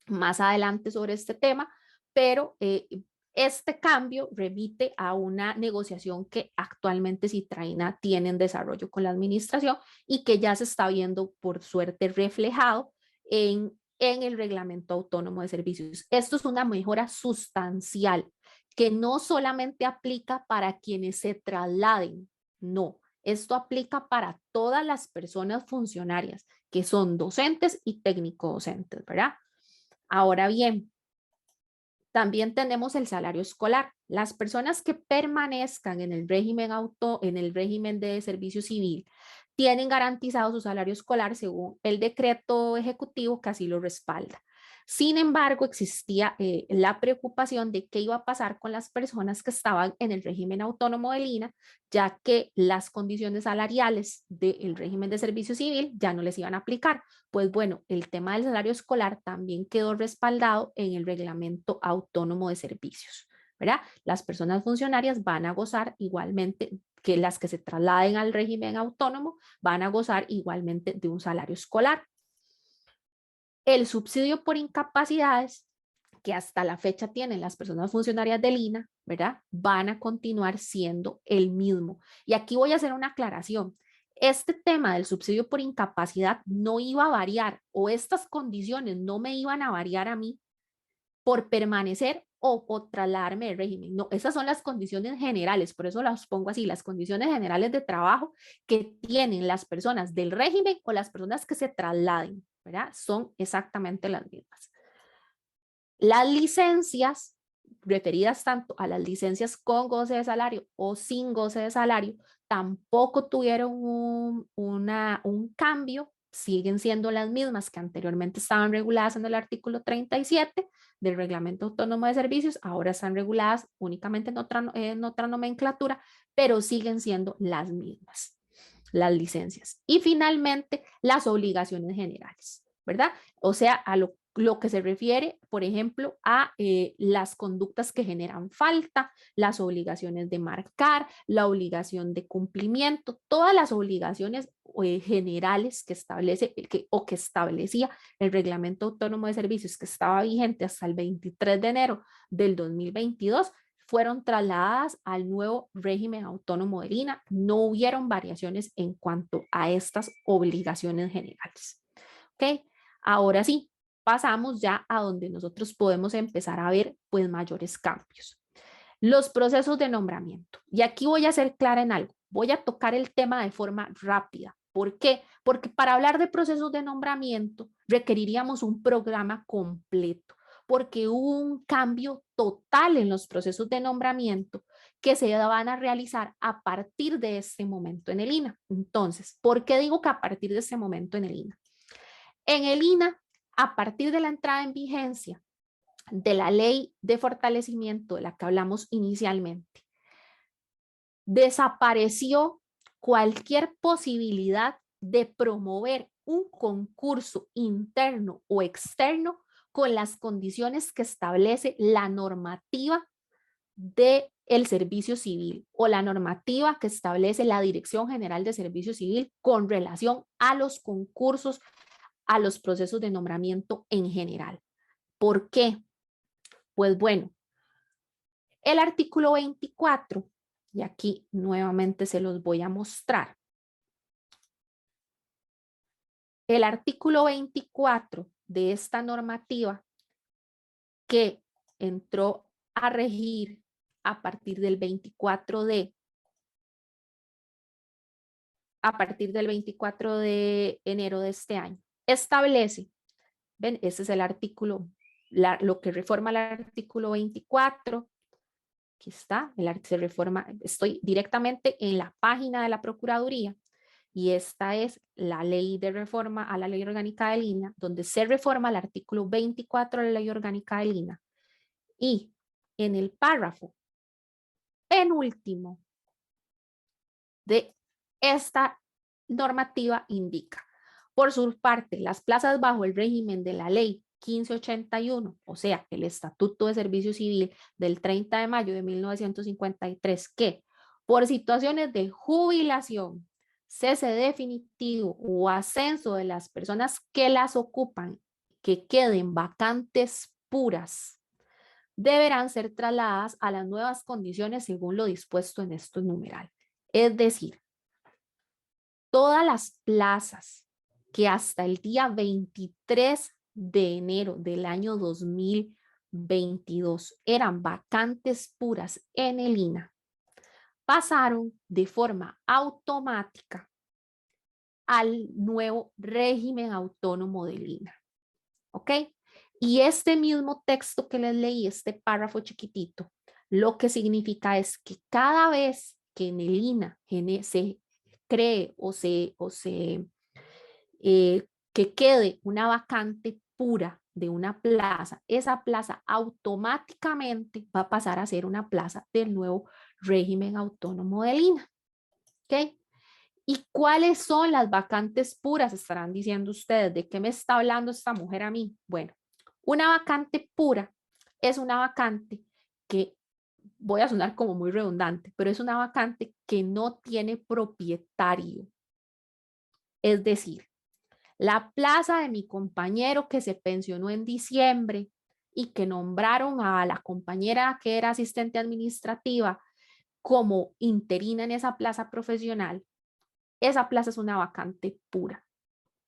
más adelante sobre este tema, pero este cambio remite a una negociación que actualmente Citraína tiene en desarrollo con la administración y que ya se está viendo, por suerte, reflejado en el Reglamento Autónomo de Servicios. Esto es una mejora sustancial que no solamente aplica para quienes se trasladen, no, esto aplica para todas las personas funcionarias que son docentes y técnico docentes, ¿verdad? Ahora bien, también tenemos el salario escolar. Las personas que permanezcan en el régimen de servicio civil tienen garantizado su salario escolar según el decreto ejecutivo que así lo respalda. Sin embargo, existía la preocupación de qué iba a pasar con las personas que estaban en el régimen autónomo del INAH, ya que las condiciones salariales del régimen de servicio civil ya no les iban a aplicar. Pues bueno, el tema del salario escolar también quedó respaldado en el Reglamento Autónomo de Servicios, ¿verdad? Las personas funcionarias van a gozar igualmente que las que se trasladen al régimen autónomo, van a gozar igualmente de un salario escolar. El subsidio por incapacidades que hasta la fecha tienen las personas funcionarias del INAH, ¿verdad? Van a continuar siendo el mismo. Y aquí voy a hacer una aclaración. Este tema del subsidio por incapacidad no iba a variar, o estas condiciones no me iban a variar a mí por permanecer o trasladarme del régimen. No, esas son las condiciones generales, por eso las pongo así, las condiciones generales de trabajo que tienen las personas del régimen o las personas que se trasladen, ¿verdad? Son exactamente las mismas. Las licencias, referidas tanto a las licencias con goce de salario o sin goce de salario, tampoco tuvieron un cambio, siguen siendo las mismas que anteriormente estaban reguladas en el artículo 37 del Reglamento Autónomo de Servicios, ahora están reguladas únicamente en otra nomenclatura, pero siguen siendo las mismas, las licencias. Y finalmente, las obligaciones generales, ¿verdad? O sea, a lo que se refiere, por ejemplo, a las conductas que generan falta, las obligaciones de marcar, la obligación de cumplimiento, todas las obligaciones generales que establece o que establecía el Reglamento Autónomo de Servicios, que estaba vigente hasta el 23 de enero del 2022, fueron trasladadas al nuevo régimen autónomo del INAH. No hubieron variaciones en cuanto a estas obligaciones generales. ¿Ok? Ahora sí, pasamos ya a donde nosotros podemos empezar a ver pues mayores cambios. Los procesos de nombramiento. Y aquí voy a ser clara en algo. Voy a tocar el tema de forma rápida. ¿Por qué? Porque para hablar de procesos de nombramiento requeriríamos un programa completo, porque hubo un cambio total en los procesos de nombramiento que se van a realizar a partir de este momento en el INAH. Entonces, ¿por qué digo que a partir de este momento en el INAH? En el INAH, a partir de la entrada en vigencia de la ley de fortalecimiento de la que hablamos inicialmente, desapareció cualquier posibilidad de promover un concurso interno o externo con las condiciones que establece la normativa del servicio civil o la normativa que establece la Dirección General de Servicio Civil con relación a los concursos, a los procesos de nombramiento en general. ¿Por qué? Pues bueno, el artículo 24, y aquí nuevamente se los voy a mostrar. El artículo 24 de esta normativa que entró a regir a partir del 24 de enero de este año, establece, ven, ese es el artículo, lo que reforma el artículo 24, aquí está, se reforma, estoy directamente en la página de la Procuraduría, y esta es la ley de reforma a la ley orgánica del INAH, donde se reforma el artículo 24 de la ley orgánica del INAH, y en el párrafo penúltimo de esta normativa indica, por su parte, las plazas bajo el régimen de la ley 1581, o sea, el Estatuto de Servicio Civil del 30 de mayo de 1953, que por situaciones de jubilación, cese definitivo o ascenso de las personas que las ocupan, que queden vacantes puras, deberán ser trasladadas a las nuevas condiciones según lo dispuesto en este numeral. Es decir, todas las plazas que hasta el día 23 de enero del año 2022 eran vacantes puras en el INAH, pasaron de forma automática al nuevo régimen autónomo del INAH. ¿Ok? Y este mismo texto que les leí, este párrafo chiquitito, lo que significa es que cada vez que en el INAH se cree que quede una vacante pura de una plaza, esa plaza automáticamente va a pasar a ser una plaza del nuevo régimen autónomo del INAH. ¿Ok? ¿Y cuáles son las vacantes puras? Estarán diciendo ustedes, ¿de qué me está hablando esta mujer a mí? Bueno, una vacante pura es una vacante que, voy a sonar como muy redundante, pero es una vacante que no tiene propietario. Es decir, la plaza de mi compañero que se pensionó en diciembre y que nombraron a la compañera que era asistente administrativa como interina en esa plaza profesional, esa plaza es una vacante pura.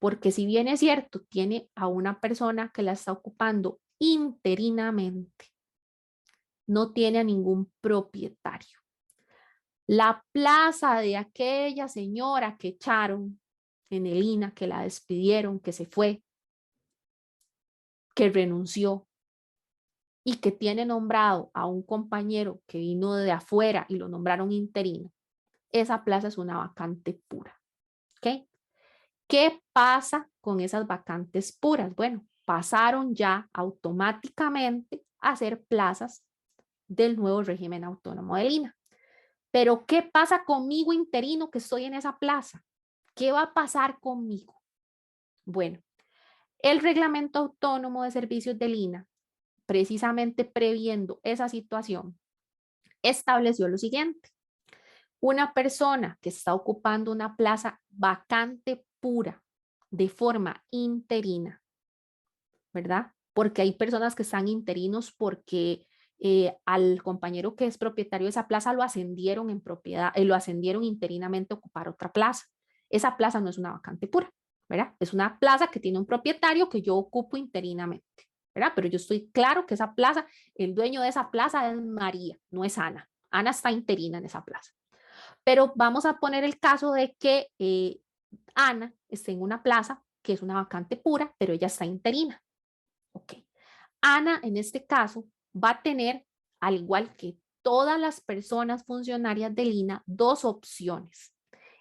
Porque si bien es cierto, tiene a una persona que la está ocupando interinamente, no tiene a ningún propietario. La plaza de aquella señora que echaron en el INAH, que la despidieron, que se fue, que renunció y que tiene nombrado a un compañero que vino de afuera y lo nombraron interino, esa plaza es una vacante pura. ¿Ok? ¿Qué pasa con esas vacantes puras? Bueno, pasaron ya automáticamente a ser plazas del nuevo régimen autónomo del INAH. Pero ¿qué pasa conmigo interino que estoy en esa plaza? ¿Qué va a pasar conmigo? Bueno, el reglamento autónomo de servicios del INAH, precisamente previendo esa situación, estableció lo siguiente. Una persona que está ocupando una plaza vacante pura de forma interina, ¿verdad? Porque hay personas que están interinos porque al compañero que es propietario de esa plaza lo ascendieron en propiedad, lo ascendieron interinamente a ocupar otra plaza. Esa plaza no es una vacante pura, ¿verdad? Es una plaza que tiene un propietario que yo ocupo interinamente, ¿verdad? Pero yo estoy claro que esa plaza, el dueño de esa plaza es María, no es Ana. Ana está interina en esa plaza. Pero vamos a poner el caso de que Ana esté en una plaza que es una vacante pura, pero ella está interina. Ok. Ana, en este caso, va a tener, al igual que todas las personas funcionarias del INAH, dos opciones.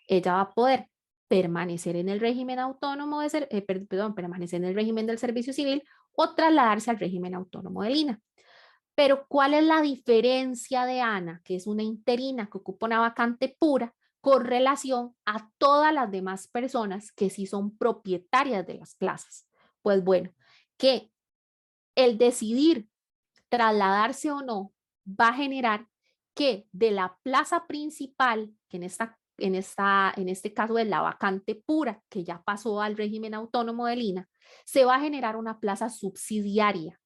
Ella va a poder permanecer en el régimen autónomo permanecer en el régimen del servicio civil o trasladarse al régimen autónomo del INAH. Pero ¿cuál es la diferencia de Ana, que es una interina que ocupa una vacante pura, con relación a todas las demás personas que sí son propietarias de las plazas? Pues bueno, que El decidir trasladarse o no va a generar que de la plaza principal, que en este caso es la vacante pura, que ya pasó al régimen autónomo de Lina, se va a generar una plaza subsidiaria,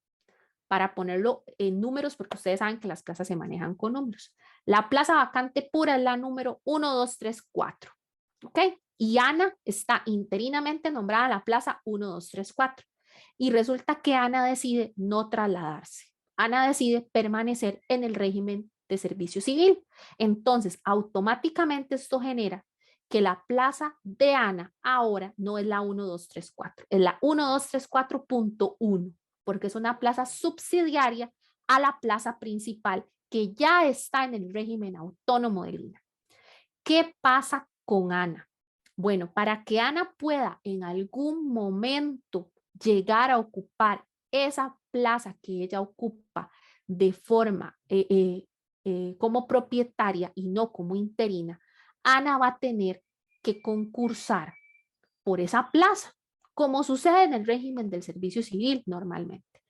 para ponerlo en números, porque ustedes saben que las plazas se manejan con números. La plaza vacante pura es la número 1, 2, 3, 4. ¿Ok? Y Ana está interinamente nombrada a la plaza 1, 2, 3, 4. Y resulta que Ana decide no trasladarse. Ana decide permanecer en el régimen de servicio civil. Entonces, automáticamente esto genera que la plaza de Ana ahora no es la 1, 2, 3, 4, es la 1, 2, 3, 4.1, porque es una plaza subsidiaria a la plaza principal que ya está en el régimen autónomo de Lina. ¿Qué pasa con Ana? Bueno, para que Ana pueda en algún momento llegar a ocupar esa plaza que ella ocupa de forma como propietaria y no como interina, Ana va a tener que concursar por esa plaza, como sucede en el régimen del servicio civil normalmente.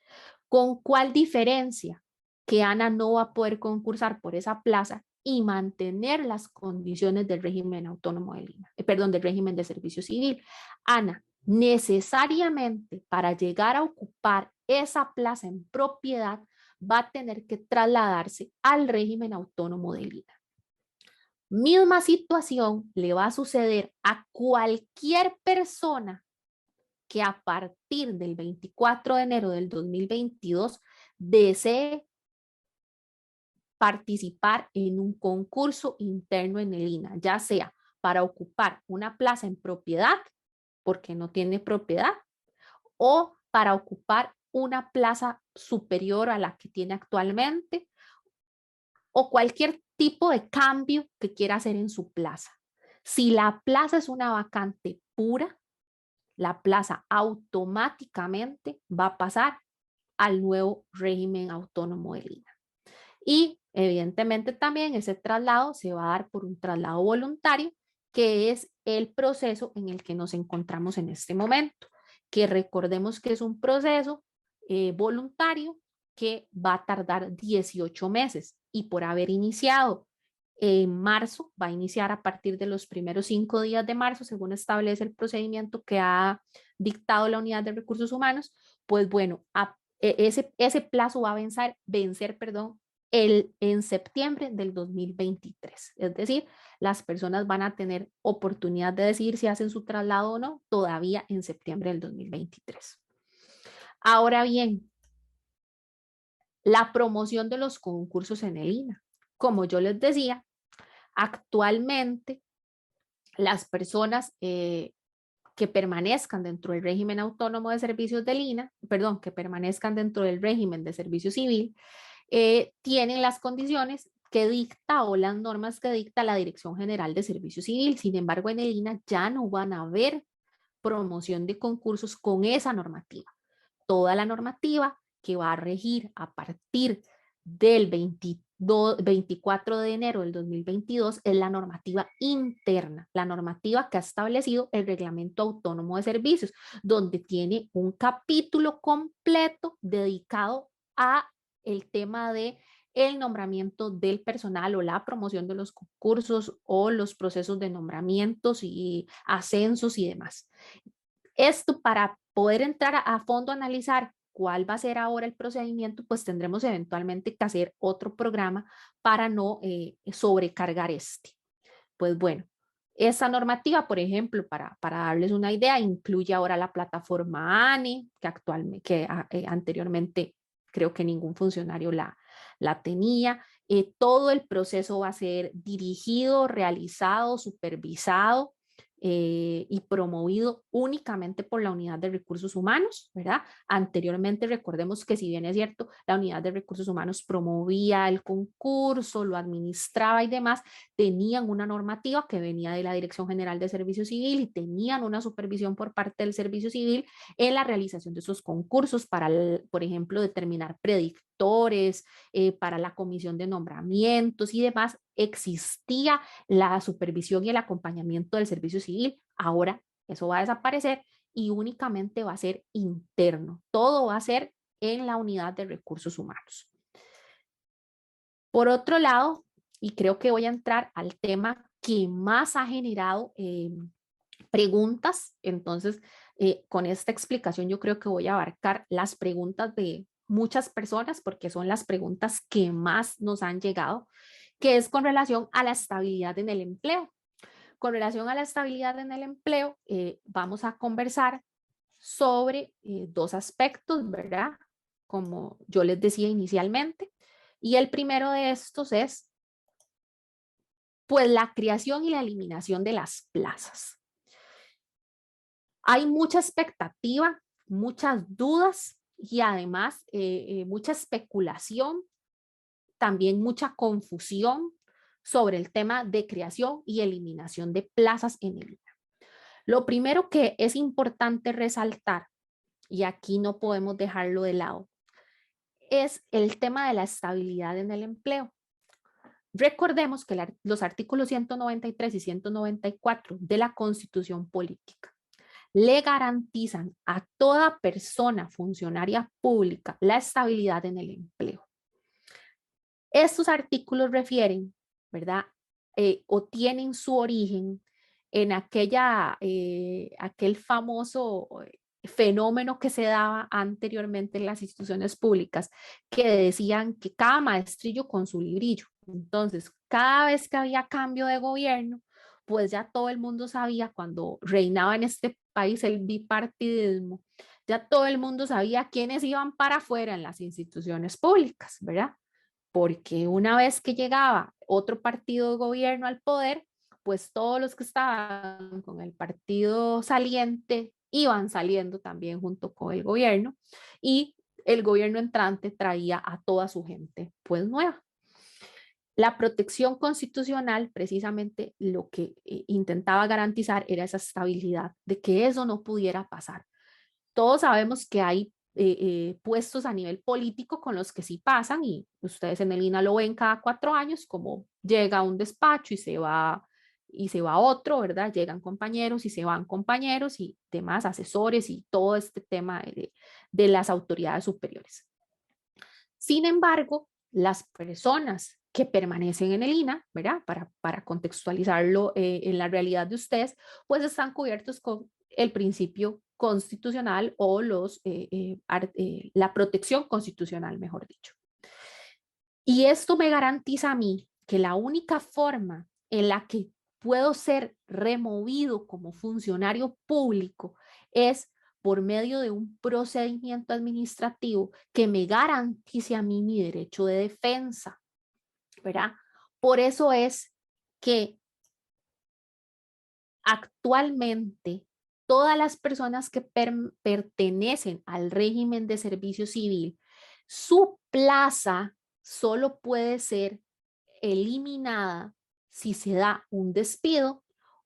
¿Con cuál diferencia? Que Ana no va a poder concursar por esa plaza y mantener las condiciones del régimen autónomo de Lina, perdón, del régimen de servicio civil. Ana, necesariamente para llegar a ocupar esa plaza en propiedad, va a tener que trasladarse al régimen autónomo de Lina. Misma situación le va a suceder a cualquier persona que a partir del 24 de enero del 2022 desee participar en un concurso interno en el INAH, ya sea para ocupar una plaza en propiedad, porque no tiene propiedad, o para ocupar una plaza superior a la que tiene actualmente, o cualquier tipo de cambio que quiera hacer en su plaza. Si la plaza es una vacante pura, la plaza automáticamente va a pasar al nuevo régimen autónomo de Lina. Y evidentemente también ese traslado se va a dar por un traslado voluntario, que es el proceso en el que nos encontramos en este momento, que recordemos que es un proceso voluntario que va a tardar 18 meses y por haber iniciado en marzo, va a iniciar a partir de los primeros 5 días de marzo, según establece el procedimiento que ha dictado la Unidad de Recursos Humanos, pues bueno, ese plazo va a vencer, en septiembre del 2023. Es decir, las personas van a tener oportunidad de decidir si hacen su traslado o no todavía en septiembre del 2023. Ahora bien, la promoción de los concursos en el INAH. Como yo les decía, actualmente las personas que permanezcan dentro del régimen autónomo de servicios del INAH, perdón, que permanezcan dentro del régimen de servicio civil, tienen las condiciones que dicta o las normas que dicta la Dirección General de Servicio Civil. Sin embargo, en el INAH ya no van a haber promoción de concursos con esa normativa. Toda la normativa que va a regir a partir del 24 de enero del 2022 es la normativa interna, la normativa que ha establecido el Reglamento Autónomo de Servicios, donde tiene un capítulo completo dedicado a el tema de el nombramiento del personal o la promoción de los concursos o los procesos de nombramientos y ascensos y demás. Esto para poder entrar a fondo a analizar cuál va a ser ahora el procedimiento, pues tendremos eventualmente que hacer otro programa para no sobrecargar este. Pues bueno, esa normativa, por ejemplo, para darles una idea, incluye ahora la plataforma ANE, que anteriormente creo que ningún funcionario la tenía. Todo el proceso va a ser dirigido, realizado, supervisado y promovido únicamente por la Unidad de Recursos Humanos, ¿verdad? Anteriormente recordemos que si bien es cierto, la Unidad de Recursos Humanos promovía el concurso, lo administraba y demás, tenían una normativa que venía de la Dirección General de Servicio Civil y tenían una supervisión por parte del Servicio Civil en la realización de esos concursos para, por ejemplo, determinar predictores, para la comisión de nombramientos y demás. Existía la supervisión y el acompañamiento del servicio civil. Ahora eso va a desaparecer y únicamente va a ser interno. Todo va a ser en la unidad de recursos humanos. Por otro lado, y creo que voy a entrar al tema que más ha generado preguntas, entonces con esta explicación yo creo que voy a abarcar las preguntas de muchas personas porque son las preguntas que más nos han llegado, que es con relación a la estabilidad en el empleo. Con relación a la estabilidad en el empleo, vamos a conversar sobre dos aspectos, ¿verdad? Como yo les decía inicialmente. Y el primero de estos es, pues, la creación y la eliminación de las plazas. Hay mucha expectativa, muchas dudas y además mucha especulación, también mucha confusión sobre el tema de creación y eliminación de plazas en el INA. Lo primero que es importante resaltar, y aquí no podemos dejarlo de lado, es el tema de la estabilidad en el empleo. Recordemos que los artículos 193 y 194 de la Constitución Política le garantizan a toda persona funcionaria pública la estabilidad en el empleo. Estos artículos refieren, ¿verdad? O tienen su origen en aquel famoso fenómeno que se daba anteriormente en las instituciones públicas, que decían que cada maestrillo con su librillo. Entonces, cada vez que había cambio de gobierno, pues ya todo el mundo sabía, cuando reinaba en este país el bipartidismo, ya todo el mundo sabía quiénes iban para afuera en las instituciones públicas, ¿verdad? Porque una vez que llegaba otro partido de gobierno al poder, pues todos los que estaban con el partido saliente iban saliendo también junto con el gobierno y el gobierno entrante traía a toda su gente pues nueva. La protección constitucional precisamente lo que intentaba garantizar era esa estabilidad de que eso no pudiera pasar. Todos sabemos que hay puestos a nivel político con los que sí pasan y ustedes en el INA lo ven cada 4 años, como llega a un despacho y se va otro, ¿verdad? Llegan compañeros y se van compañeros y demás asesores y todo este tema de las autoridades superiores. Sin embargo, las personas que permanecen en el INA, ¿verdad? Para contextualizarlo en la realidad de ustedes, pues están cubiertos con el principio constitucional o la protección constitucional, mejor dicho. Y esto me garantiza a mí que la única forma en la que puedo ser removido como funcionario público es por medio de un procedimiento administrativo que me garantice a mí mi derecho de defensa, ¿verdad? Por eso es que actualmente todas las personas que pertenecen al régimen de servicio civil, su plaza solo puede ser eliminada si se da un despido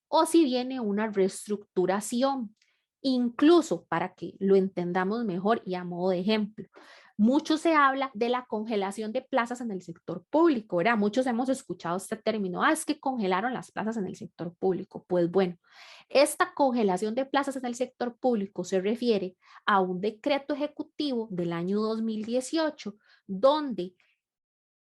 o si viene una reestructuración. Incluso para que lo entendamos mejor y a modo de ejemplo, mucho se habla de la congelación de plazas en el sector público, ¿verdad? Muchos hemos escuchado este término, es que congelaron las plazas en el sector público. Pues bueno, esta congelación de plazas en el sector público se refiere a un decreto ejecutivo del año 2018, donde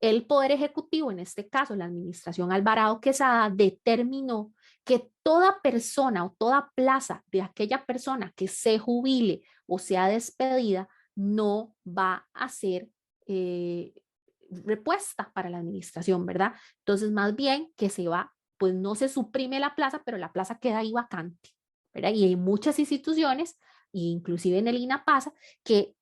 el Poder Ejecutivo, en este caso la Administración Alvarado Quesada, determinó que toda persona o toda plaza de aquella persona que se jubile o sea despedida no va a ser repuesta para la administración, ¿verdad? Entonces, más bien que se va, pues no se suprime la plaza, pero la plaza queda ahí vacante, ¿verdad? Y hay muchas instituciones, inclusive en el INA pasa, que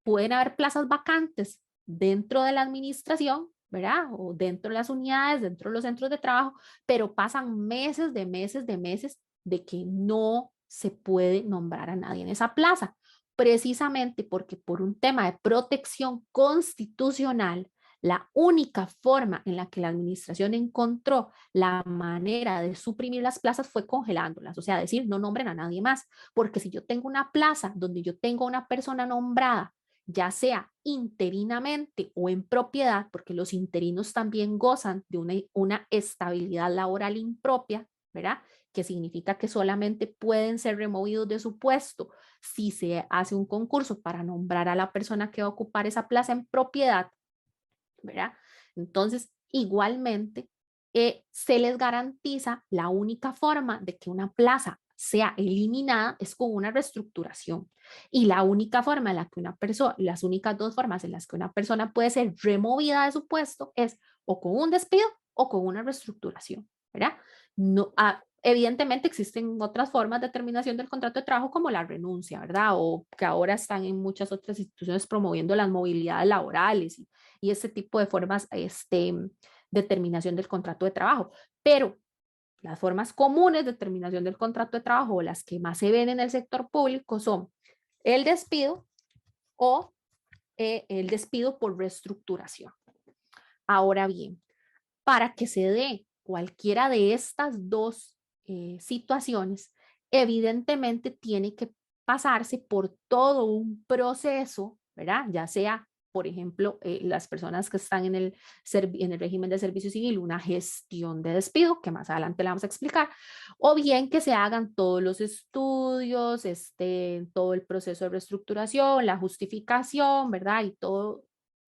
pueden haber plazas vacantes dentro de la administración, ¿verdad? O dentro de las unidades, dentro de los centros de trabajo, pero pasan meses de que no se puede nombrar a nadie en esa plaza, precisamente porque por un tema de protección constitucional, la única forma en la que la administración encontró la manera de suprimir las plazas fue congelándolas, o sea, decir, no nombren a nadie más, porque si yo tengo una plaza donde yo tengo una persona nombrada, ya sea interinamente o en propiedad, porque los interinos también gozan de una estabilidad laboral impropia, ¿verdad? que significa que solamente pueden ser removidos de su puesto si se hace un concurso para nombrar a la persona que va a ocupar esa plaza en propiedad, ¿verdad? Entonces, igualmente, se les garantiza la única forma de que una plaza sea eliminada es con una reestructuración. Y la única forma en la que una persona, las únicas dos formas en las que una persona puede ser removida de su puesto es o con un despido o con una reestructuración, ¿verdad? No, evidentemente existen otras formas de terminación del contrato de trabajo como la renuncia, ¿verdad? O que ahora están en muchas otras instituciones promoviendo las movilidades laborales y ese tipo de formas de terminación del contrato de trabajo. Pero las formas comunes de terminación del contrato de trabajo o las que más se ven en el sector público son el despido o el despido por reestructuración. Ahora bien, para que se dé cualquiera de estas dos situaciones, evidentemente tiene que pasarse por todo un proceso, ¿verdad? Ya sea, por ejemplo, las personas que están en el régimen de servicio civil, una gestión de despido, que más adelante le vamos a explicar, o bien que se hagan todos los estudios, todo el proceso de reestructuración, la justificación, ¿verdad? Y todo,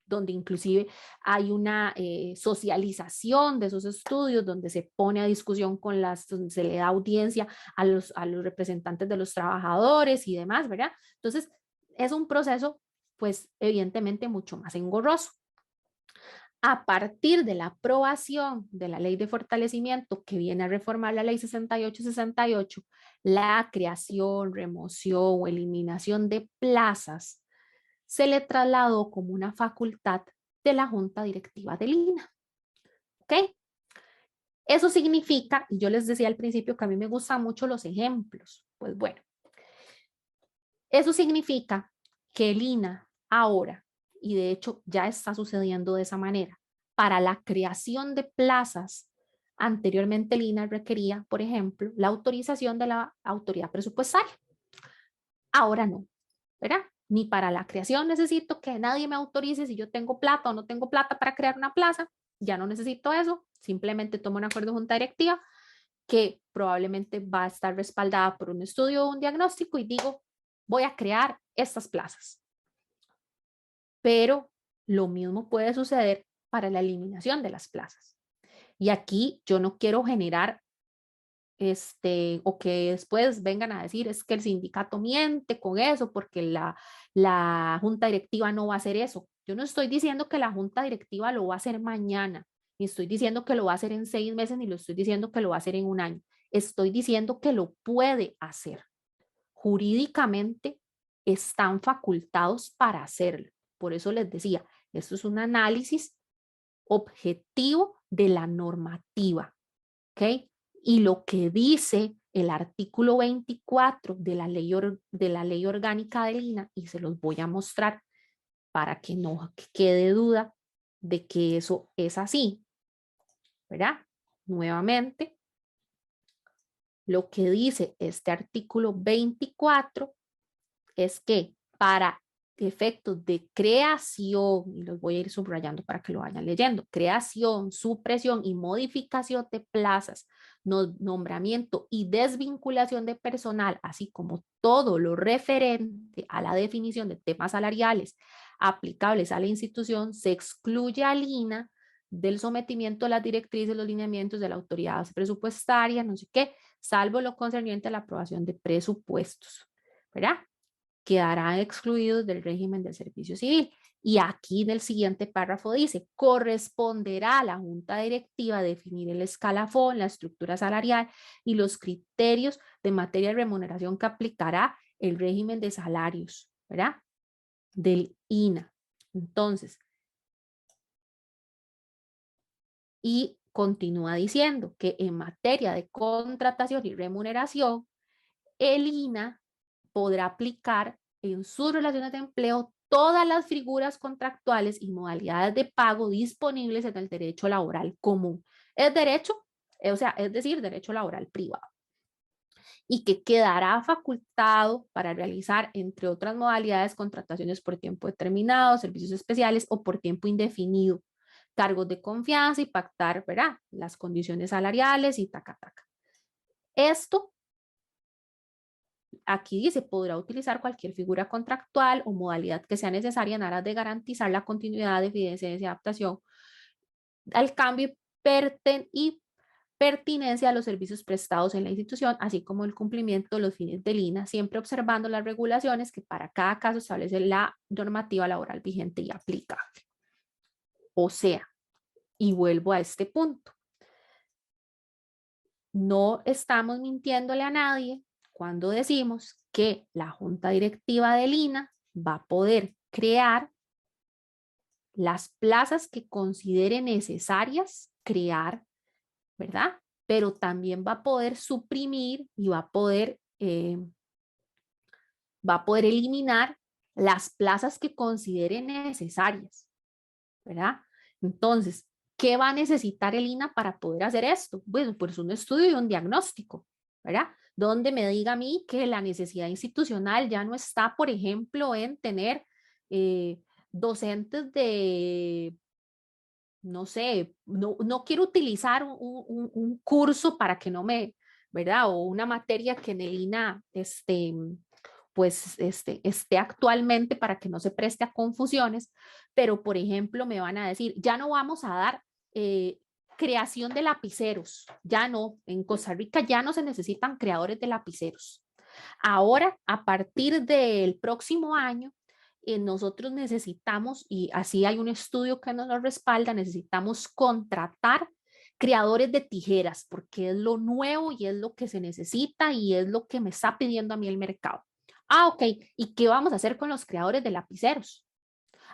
donde inclusive hay una socialización de esos estudios, donde se pone a discusión donde se le da audiencia a los representantes de los trabajadores y demás, ¿verdad? Entonces, es un proceso, pues, evidentemente mucho más engorroso. A partir de la aprobación de la ley de fortalecimiento que viene a reformar la ley 6868, la creación, remoción o eliminación de plazas se le trasladó como una facultad de la Junta Directiva del INA. ¿Ok? Eso significa, y yo les decía al principio que a mí me gustan mucho los ejemplos, pues bueno, eso significa que el INA ahora, y de hecho ya está sucediendo de esa manera, para la creación de plazas, anteriormente el INA requería, por ejemplo, la autorización de la autoridad presupuestaria. Ahora no, ¿verdad? Ni para la creación necesito que nadie me autorice si yo tengo plata o no tengo plata para crear una plaza. Ya no necesito eso. Simplemente tomo un acuerdo de junta directiva que probablemente va a estar respaldada por un estudio o un diagnóstico y digo, voy a crear estas plazas. Pero lo mismo puede suceder para la eliminación de las plazas. Y aquí yo no quiero generar o que después vengan a decir es que el sindicato miente con eso porque la junta directiva no va a hacer eso. Yo no estoy diciendo que la junta directiva lo va a hacer mañana, ni estoy diciendo que lo va a hacer en 6 meses, ni lo estoy diciendo que lo va a hacer en un año. Estoy diciendo que lo puede hacer. Jurídicamente están facultados para hacerlo. Por eso les decía, esto es un análisis objetivo de la normativa, ¿ok? Y lo que dice el artículo 24 de la ley orgánica del INA, y se los voy a mostrar para que no quede duda de que eso es así, ¿verdad? Nuevamente, lo que dice este artículo 24 es que para efectos de creación, y los voy a ir subrayando para que lo vayan leyendo, creación, supresión y modificación de plazas, nombramiento y desvinculación de personal, así como todo lo referente a la definición de temas salariales aplicables a la institución, se excluye al INA del sometimiento a las directrices, los lineamientos de la autoridad presupuestaria, no sé qué, salvo lo concerniente a la aprobación de presupuestos, ¿verdad? Quedarán excluidos del régimen del servicio civil. Y aquí en el siguiente párrafo dice, corresponderá a la junta directiva definir el escalafón, la estructura salarial y los criterios de materia de remuneración que aplicará el régimen de salarios, ¿verdad? Del INA. Entonces, y continúa diciendo que en materia de contratación y remuneración, el INA podrá aplicar en sus relaciones de empleo todas las figuras contractuales y modalidades de pago disponibles en el derecho laboral común. Es derecho, es decir, derecho laboral privado. Y que quedará facultado para realizar, entre otras modalidades, contrataciones por tiempo determinado, servicios especiales o por tiempo indefinido, cargos de confianza y pactar, ¿verdad?, las condiciones salariales y taca, taca. Esto, aquí dice, podrá utilizar cualquier figura contractual o modalidad que sea necesaria en aras de garantizar la continuidad de evidencia y adaptación al cambio y pertinencia a los servicios prestados en la institución, así como el cumplimiento de los fines del INAH, siempre observando las regulaciones que para cada caso establece la normativa laboral vigente y aplicable. O sea, y vuelvo a este punto, no estamos mintiéndole a nadie cuando decimos que la junta directiva del INAH va a poder crear las plazas que considere necesarias crear, ¿verdad? Pero también va a poder suprimir y va a poder eliminar las plazas que considere necesarias, ¿verdad? Entonces, ¿qué va a necesitar el INAH para poder hacer esto? Bueno, pues un estudio y un diagnóstico, ¿verdad? Donde me diga a mí que la necesidad institucional ya no está, por ejemplo, en tener docentes de, no sé, no quiero utilizar un curso para que no me, ¿verdad? O una materia que en el INAH esté actualmente para que no se preste a confusiones, pero por ejemplo me van a decir, ya no vamos a dar creación de lapiceros, ya no, en Costa Rica ya no se necesitan creadores de lapiceros. Ahora, a partir del próximo año, nosotros necesitamos, y así hay un estudio que nos lo respalda, necesitamos contratar creadores de tijeras, porque es lo nuevo y es lo que se necesita y es lo que me está pidiendo a mí el mercado. Ah, ok. ¿Y qué vamos a hacer con los creadores de lapiceros?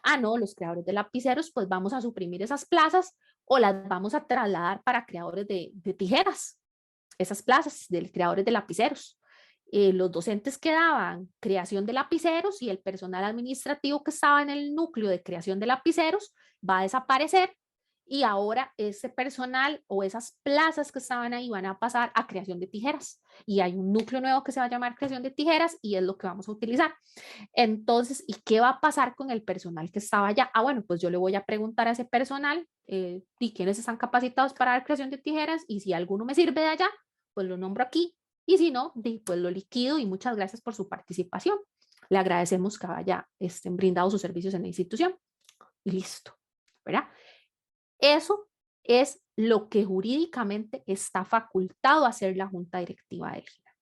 Ah, no, los creadores de lapiceros, pues vamos a suprimir esas plazas o las vamos a trasladar para creadores de tijeras, esas plazas de creadores de lapiceros. Los docentes que daban creación de lapiceros y el personal administrativo que estaba en el núcleo de creación de lapiceros va a desaparecer y ahora ese personal o esas plazas que estaban ahí van a pasar a creación de tijeras y hay un núcleo nuevo que se va a llamar creación de tijeras y es lo que vamos a utilizar. Entonces, ¿y qué va a pasar con el personal que estaba allá? Ah, bueno, pues yo le voy a preguntar a ese personal y quiénes están capacitados para dar creación de tijeras y si alguno me sirve de allá, pues lo nombro aquí y si no, pues lo liquido y muchas gracias por su participación. Le agradecemos que haya brindado sus servicios en la institución y listo, ¿verdad? Eso es lo que jurídicamente está facultado a hacer la junta directiva del INAH.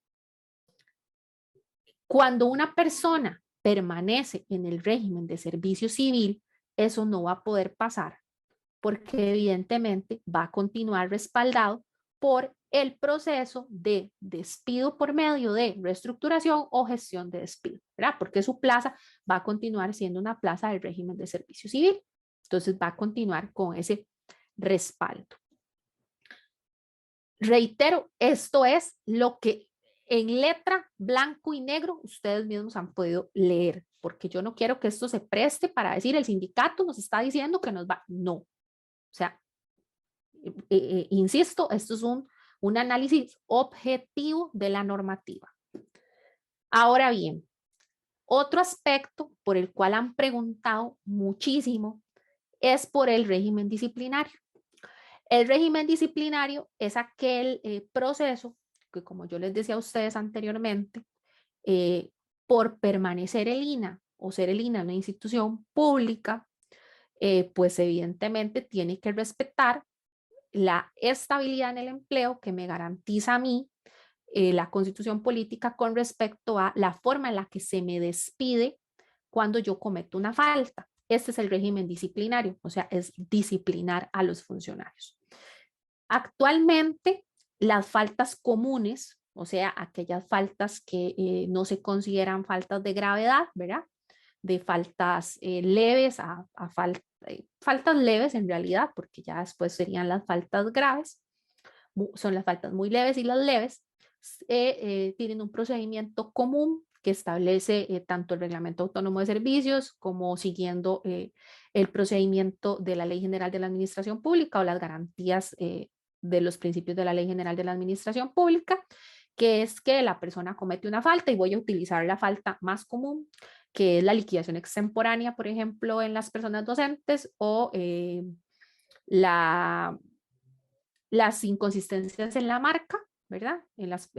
Cuando una persona permanece en el régimen de servicio civil, eso no va a poder pasar porque evidentemente va a continuar respaldado por el proceso de despido por medio de reestructuración o gestión de despido, ¿verdad? Porque su plaza va a continuar siendo una plaza del régimen de servicio civil. Entonces va a continuar con ese respaldo. Reitero, esto es lo que en letra blanco y negro ustedes mismos han podido leer, porque yo no quiero que esto se preste para decir el sindicato nos está diciendo que nos va. No. O sea, insisto, esto es un análisis objetivo de la normativa. Ahora bien, otro aspecto por el cual han preguntado muchísimo es por el régimen disciplinario. El régimen disciplinario es aquel proceso que, como yo les decía a ustedes anteriormente, por permanecer el INAH o ser el INAH una institución pública, pues evidentemente tiene que respetar la estabilidad en el empleo que me garantiza a mí la constitución política con respecto a la forma en la que se me despide cuando yo cometo una falta. Este es el régimen disciplinario, o sea, es disciplinar a los funcionarios. Actualmente, las faltas comunes, o sea, aquellas faltas que no se consideran faltas de gravedad, ¿verdad? De faltas leves a faltas leves en realidad, porque ya después serían las faltas graves, son las faltas muy leves y las leves, tienen un procedimiento común que establece tanto el Reglamento Autónomo de Servicios como siguiendo el procedimiento de la Ley General de la Administración Pública o las garantías de los principios de la Ley General de la Administración Pública, que es que la persona comete una falta y voy a utilizar la falta más común, que es la liquidación extemporánea, por ejemplo, en las personas docentes o las inconsistencias en la marca, ¿verdad? En las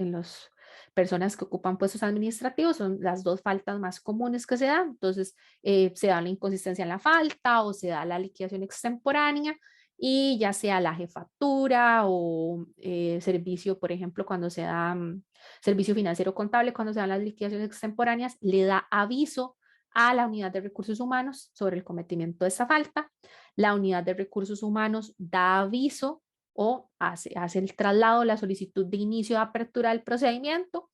personas que ocupan puestos administrativos son las dos faltas más comunes que se dan. Entonces, se da la inconsistencia en la falta o se da la liquidación extemporánea y ya sea la jefatura o servicio, por ejemplo, cuando se da servicio financiero contable, cuando se dan las liquidaciones extemporáneas, le da aviso a la unidad de recursos humanos sobre el cometimiento de esa falta. La unidad de recursos humanos da aviso o hace el traslado, la solicitud de inicio de apertura del procedimiento.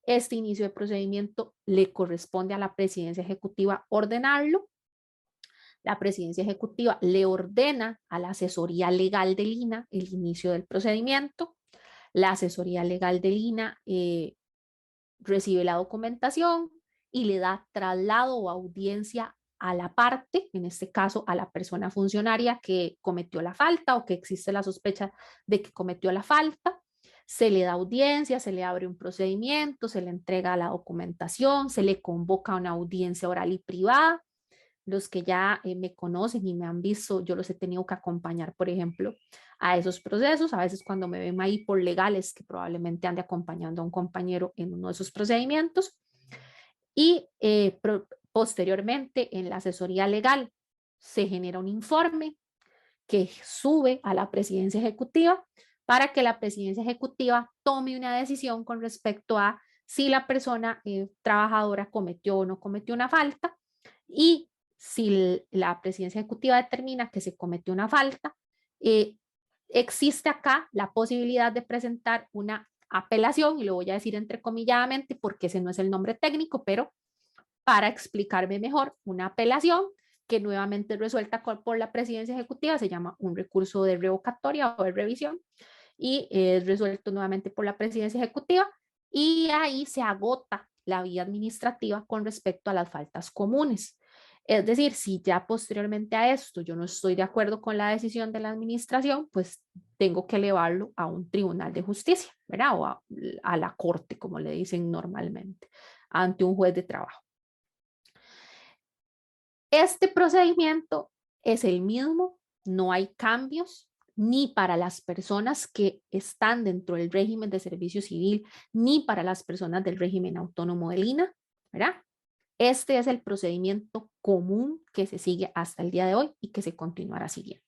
Este inicio de procedimiento le corresponde a la presidencia ejecutiva ordenarlo. La presidencia ejecutiva le ordena a la asesoría legal del INAH el inicio del procedimiento. La asesoría legal del INAH recibe la documentación y le da traslado o audiencia a la parte, en este caso a la persona funcionaria que cometió la falta o que existe la sospecha de que cometió la falta. Se le da audiencia, se le abre un procedimiento, se le entrega la documentación, se le convoca a una audiencia oral y privada. Los que ya me conocen y me han visto, yo los he tenido que acompañar, por ejemplo, a esos procesos. A veces cuando me ven ahí por legales, que probablemente ande acompañando a un compañero en uno de esos procedimientos. Y posteriormente en la asesoría legal se genera un informe que sube a la presidencia ejecutiva para que la presidencia ejecutiva tome una decisión con respecto a si la persona trabajadora cometió o no cometió una falta. Y si la presidencia ejecutiva determina que se cometió una falta, existe acá la posibilidad de presentar una apelación, y lo voy a decir entrecomilladamente porque ese no es el nombre técnico, pero para explicarme mejor, una apelación que nuevamente es resuelta por la presidencia ejecutiva, se llama un recurso de revocatoria o de revisión, y es resuelto nuevamente por la presidencia ejecutiva, y ahí se agota la vía administrativa con respecto a las faltas comunes. Es decir, si ya posteriormente a esto yo no estoy de acuerdo con la decisión de la administración, pues tengo que elevarlo a un tribunal de justicia, ¿verdad? O a la corte, como le dicen normalmente, ante un juez de trabajo. Este procedimiento es el mismo, no hay cambios ni para las personas que están dentro del régimen de servicio civil, ni para las personas del régimen autónomo del INAH, ¿verdad? Este es el procedimiento común que se sigue hasta el día de hoy y que se continuará siguiendo.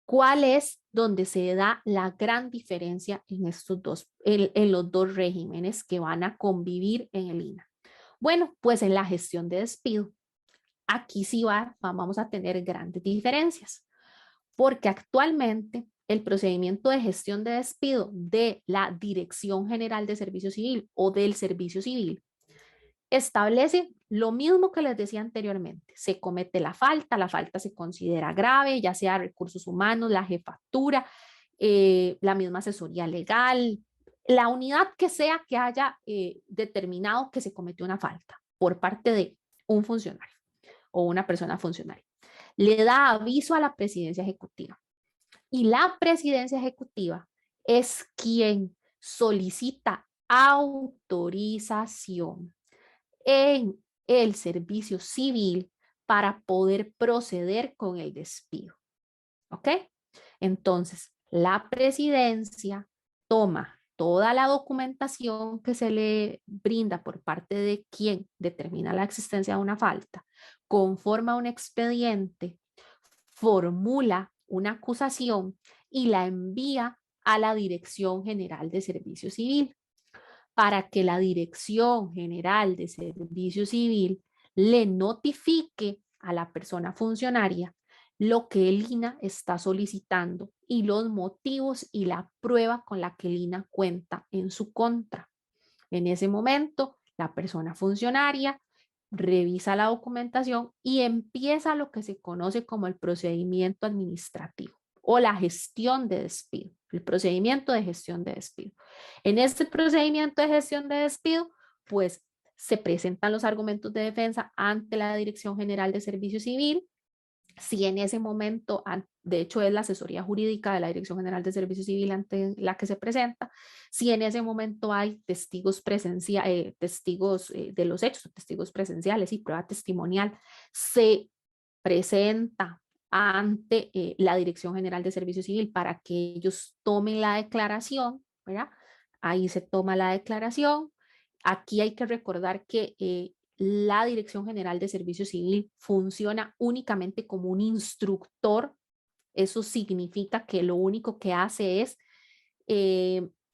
¿Cuál es donde se da la gran diferencia en estos dos, en los dos regímenes que van a convivir en el INAH? Bueno, pues en la gestión de despido. Aquí sí vamos a tener grandes diferencias, porque actualmente el procedimiento de gestión de despido de la Dirección General de Servicio Civil o del Servicio Civil establece lo mismo que les decía anteriormente. Se comete la falta se considera grave, ya sea recursos humanos, la jefatura, la misma asesoría legal, la unidad que sea que haya determinado que se cometió una falta por parte de un funcionario o una persona funcionaria. Le da aviso a la presidencia ejecutiva y la presidencia ejecutiva es quien solicita autorización en el servicio civil para poder proceder con el despido. ¿Ok? Entonces, la presidencia toma toda la documentación que se le brinda por parte de quien determina la existencia de una falta, conforma un expediente, formula una acusación y la envía a la Dirección General de Servicio Civil para que la Dirección General de Servicio Civil le notifique a la persona funcionaria lo que el INAH está solicitando y los motivos y la prueba con la que el INAH cuenta en su contra. En ese momento, la persona funcionaria revisa la documentación y empieza lo que se conoce como el procedimiento administrativo o la gestión de despido, el procedimiento de gestión de despido. En este procedimiento de gestión de despido, pues se presentan los argumentos de defensa ante la Dirección General de Servicio Civil. Si en ese momento, de hecho es la asesoría jurídica de la Dirección General de Servicio Civil ante la que se presenta, si en ese momento hay testigos testigos de los hechos, testigos presenciales y prueba testimonial, se presenta ante la Dirección General de Servicio Civil para que ellos tomen la declaración ¿verdad? Ahí se toma la declaración. Aquí hay que recordar que la Dirección General de Servicio Civil funciona únicamente como un instructor. Eso significa que lo único que hace es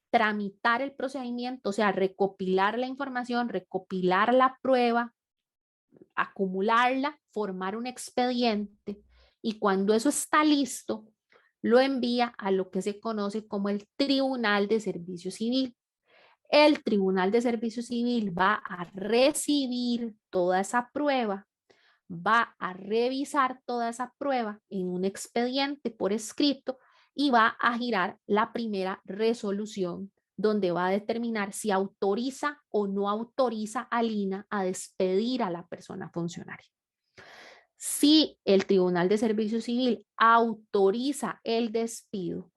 tramitar el procedimiento, o sea, recopilar la información, recopilar la prueba, acumularla, formar un expediente y cuando eso está listo, lo envía a lo que se conoce como el Tribunal de Servicio Civil. El Tribunal de Servicio Civil va a recibir toda esa prueba, va a revisar toda esa prueba en un expediente por escrito y va a girar la primera resolución donde va a determinar si autoriza o no autoriza al INAH a despedir a la persona funcionaria. Si el Tribunal de Servicio Civil autoriza el despido,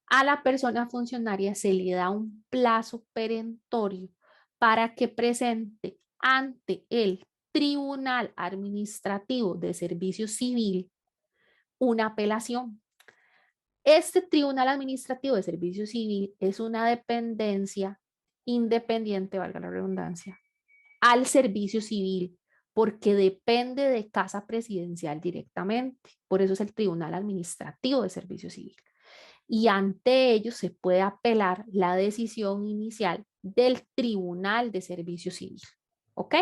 a la persona funcionaria se le da un plazo perentorio para que presente ante el Tribunal Administrativo de Servicio Civil una apelación. Este Tribunal Administrativo de Servicio Civil es una dependencia independiente, valga la redundancia, al servicio civil, porque depende de Casa Presidencial directamente. Por eso es el Tribunal Administrativo de Servicio Civil. Y ante ello se puede apelar la decisión inicial del Tribunal de Servicio Civil. ¿Ok?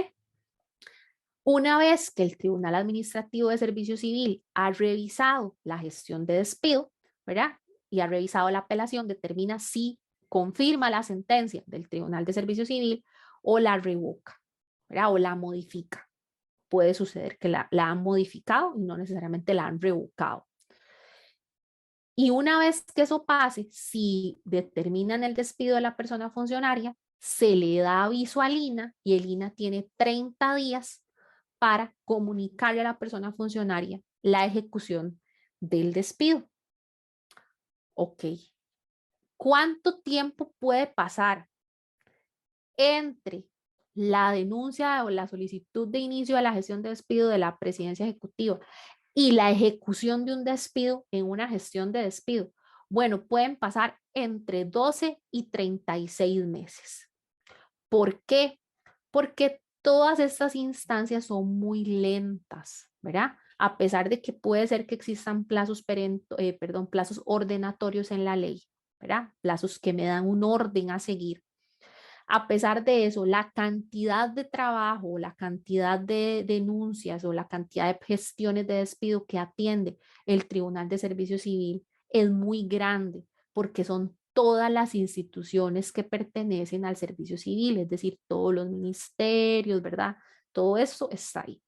Una vez que el Tribunal Administrativo de Servicio Civil ha revisado la gestión de despido, ¿verdad? Y ha revisado la apelación, determina si confirma la sentencia del Tribunal de Servicio Civil o la revoca, ¿verdad? O la modifica. Puede suceder que la han modificado y no necesariamente la han revocado. Y una vez que eso pase, si determinan el despido de la persona funcionaria, se le da aviso al INAH y el INAH tiene 30 días para comunicarle a la persona funcionaria la ejecución del despido. Ok. ¿Cuánto tiempo puede pasar entre la denuncia o la solicitud de inicio de la gestión de despido de la presidencia ejecutiva y la ejecución de un despido en una gestión de despido? Bueno, pueden pasar entre 12 y 36 meses. ¿Por qué? Porque todas estas instancias son muy lentas, ¿verdad? A pesar de que puede ser que existan plazos ordenatorios en la ley, ¿verdad? Plazos que me dan un orden a seguir. A pesar de eso, la cantidad de trabajo, la cantidad de denuncias o la cantidad de gestiones de despido que atiende el Tribunal de Servicio Civil es muy grande porque son todas las instituciones que pertenecen al servicio civil, es decir, todos los ministerios, ¿verdad? Todo eso está ahí.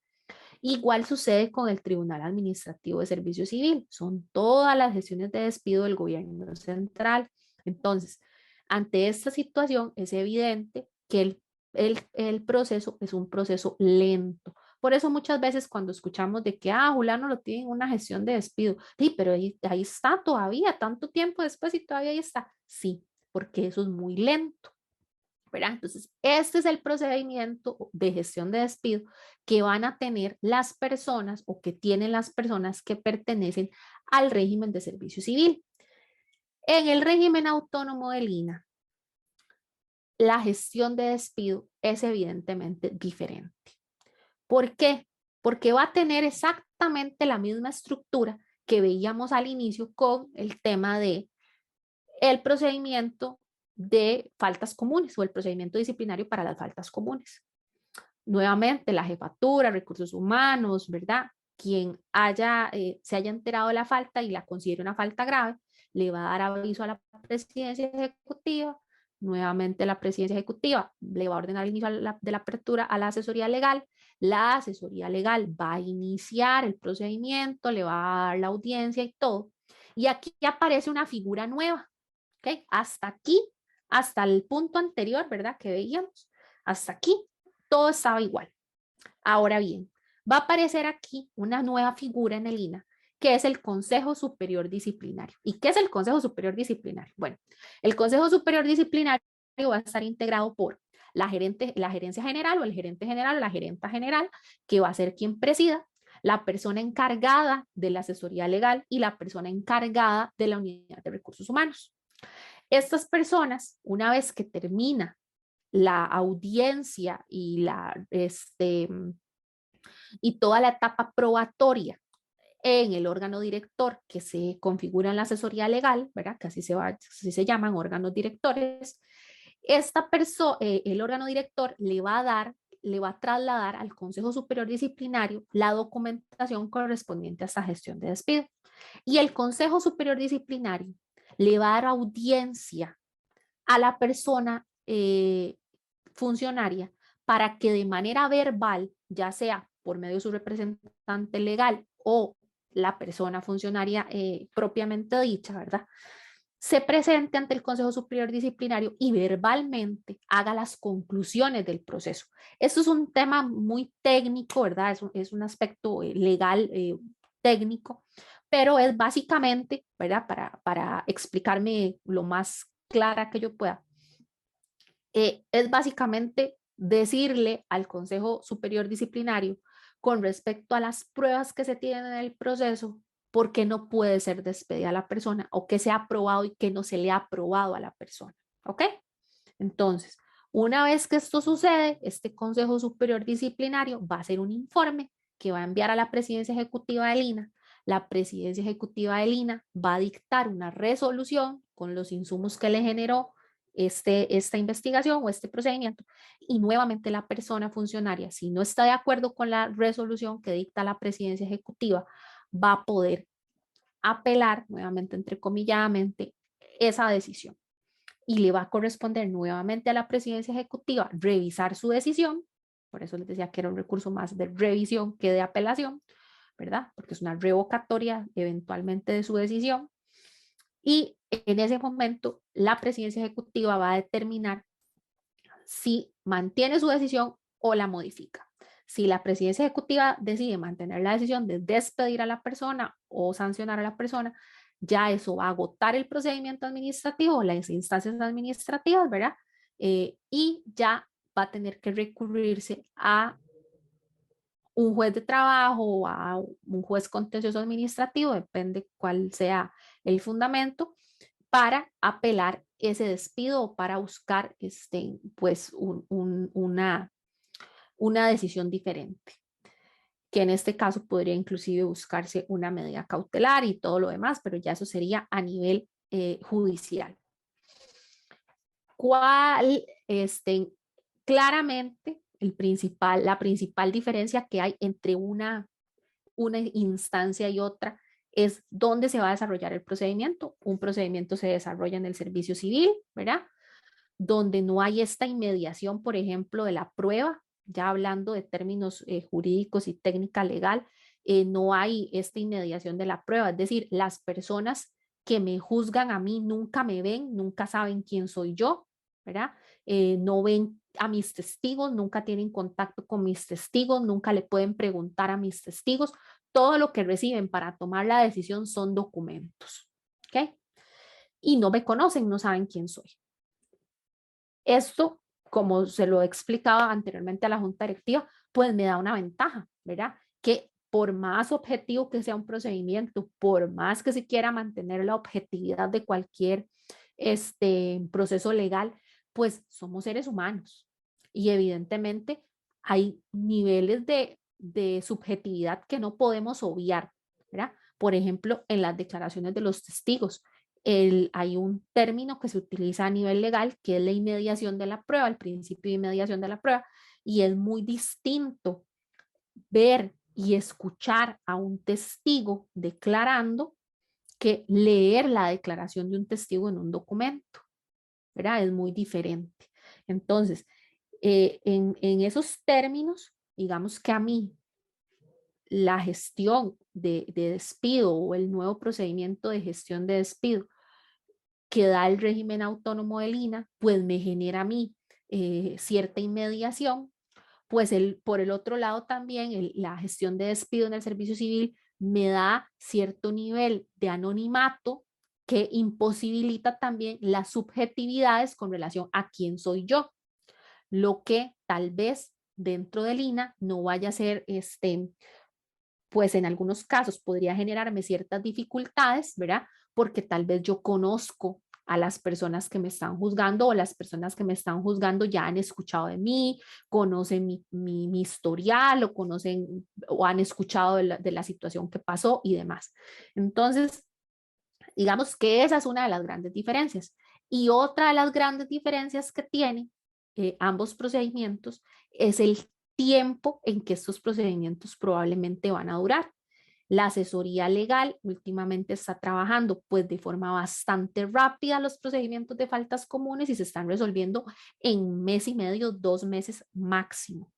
Igual sucede con el Tribunal Administrativo de Servicio Civil, son todas las gestiones de despido del gobierno central. Entonces, ante esta situación es evidente que el proceso es un proceso lento. Por eso muchas veces cuando escuchamos de que, Julano lo tiene en una gestión de despido, sí, pero ahí está todavía, tanto tiempo después y todavía ahí está. Sí, porque eso es muy lento, ¿verdad? Entonces, este es el procedimiento de gestión de despido que van a tener las personas o que tienen las personas que pertenecen al régimen de servicio civil. En el régimen autónomo del INAH, la gestión de despido es evidentemente diferente. ¿Por qué? Porque va a tener exactamente la misma estructura que veíamos al inicio con el tema de el procedimiento de faltas comunes o el procedimiento disciplinario para las faltas comunes. Nuevamente, la jefatura, recursos humanos, ¿verdad? Quien se haya enterado de la falta y la considere una falta grave, le va a dar aviso a la presidencia ejecutiva. Nuevamente la presidencia ejecutiva le va a ordenar el inicio de la apertura a la asesoría legal. La asesoría legal va a iniciar el procedimiento, le va a dar la audiencia y todo. Y aquí aparece una figura nueva, ¿ok? Hasta aquí, hasta el punto anterior, ¿verdad? Que veíamos, hasta aquí, todo estaba igual. Ahora bien, va a aparecer aquí una nueva figura en el INAH, que es el Consejo Superior Disciplinario. ¿Y qué es el Consejo Superior Disciplinario? Bueno, el Consejo Superior Disciplinario va a estar integrado por la gerencia general o el gerente general o la gerenta general, que va a ser quien presida, la persona encargada de la asesoría legal y la persona encargada de la unidad de recursos humanos. Estas personas, una vez que termina la audiencia y toda la etapa probatoria en el órgano director que se configura en la asesoría legal, ¿verdad? Que así se llaman órganos directores, el órgano director le va a trasladar al Consejo Superior Disciplinario la documentación correspondiente a esta gestión de despido. Y el Consejo Superior Disciplinario le va a dar audiencia a la persona funcionaria para que de manera verbal, ya sea por medio de su representante legal o la persona funcionaria propiamente dicha, ¿verdad? Se presente ante el Consejo Superior Disciplinario y verbalmente haga las conclusiones del proceso. Esto es un tema muy técnico, ¿verdad? Es un aspecto legal técnico, pero es básicamente, ¿verdad? Para explicarme lo más clara que yo pueda, es básicamente decirle al Consejo Superior Disciplinario con respecto a las pruebas que se tienen en el proceso, por qué no puede ser despedida la persona o qué se ha aprobado y qué no se le ha aprobado a la persona. ¿Ok? Entonces, una vez que esto sucede, este Consejo Superior Disciplinario va a hacer un informe que va a enviar a la Presidencia Ejecutiva del INAH. La Presidencia Ejecutiva del INAH va a dictar una resolución con los insumos que le generó esta investigación o este procedimiento, y nuevamente la persona funcionaria, si no está de acuerdo con la resolución que dicta la Presidencia Ejecutiva, va a poder apelar, nuevamente entrecomilladamente, esa decisión. Y le va a corresponder nuevamente a la Presidencia Ejecutiva revisar su decisión. Por eso les decía que era un recurso más de revisión que de apelación, ¿verdad? Porque es una revocatoria eventualmente de su decisión. Y en ese momento la Presidencia Ejecutiva va a determinar si mantiene su decisión o la modifica. Si la Presidencia Ejecutiva decide mantener la decisión de despedir a la persona o sancionar a la persona, ya eso va a agotar el procedimiento administrativo, las instancias administrativas, ¿verdad? Y ya va a tener que recurrirse a un juez de trabajo o a un juez contencioso administrativo, depende cuál sea el fundamento, para apelar ese despido o para buscar pues una decisión diferente, que en este caso podría inclusive buscarse una medida cautelar y todo lo demás, pero ya eso sería a nivel judicial. ¿Cuál, claramente, la principal diferencia que hay entre una instancia y otra es dónde se va a desarrollar el procedimiento? Un procedimiento se desarrolla en el servicio civil, ¿verdad? Donde no hay esta inmediación, por ejemplo, de la prueba, ya hablando de términos jurídicos y técnica legal, no hay esta inmediación de la prueba, es decir, las personas que me juzgan a mí nunca me ven, nunca saben quién soy yo, ¿verdad? No ven a mis testigos, nunca tienen contacto con mis testigos, nunca le pueden preguntar a mis testigos, todo lo que reciben para tomar la decisión son documentos, ¿ok? Y no me conocen, no saben quién soy. Esto, como se lo explicaba anteriormente a la Junta Directiva, pues me da una ventaja, ¿verdad? Que por más objetivo que sea un procedimiento, por más que se quiera mantener la objetividad de cualquier proceso legal, pues somos seres humanos y evidentemente hay niveles de subjetividad que no podemos obviar, ¿verdad? Por ejemplo, en las declaraciones de los testigos, hay un término que se utiliza a nivel legal que es la inmediación de la prueba, el principio de inmediación de la prueba, y es muy distinto ver y escuchar a un testigo declarando que leer la declaración de un testigo en un documento, ¿verdad? Es muy diferente. Entonces, en esos términos, digamos que a mí la gestión de despido o el nuevo procedimiento de gestión de despido que da el régimen autónomo del INAH, pues me genera a mí cierta inmediación, pues por el otro lado también la gestión de despido en el servicio civil me da cierto nivel de anonimato que imposibilita también las subjetividades con relación a quién soy yo, lo que tal vez dentro del INAH no vaya a ser pues en algunos casos podría generarme ciertas dificultades, ¿verdad? Porque tal vez yo conozco a las personas que me están juzgando, o las personas que me están juzgando ya han escuchado de mí, conocen mi historial, o conocen o han escuchado de la situación que pasó y demás. Entonces, digamos que esa es una de las grandes diferencias. Y otra de las grandes diferencias que tienen ambos procedimientos es el tiempo en que estos procedimientos probablemente van a durar. La asesoría legal últimamente está trabajando pues de forma bastante rápida los procedimientos de faltas comunes y se están resolviendo en mes y medio, 2 meses máximo.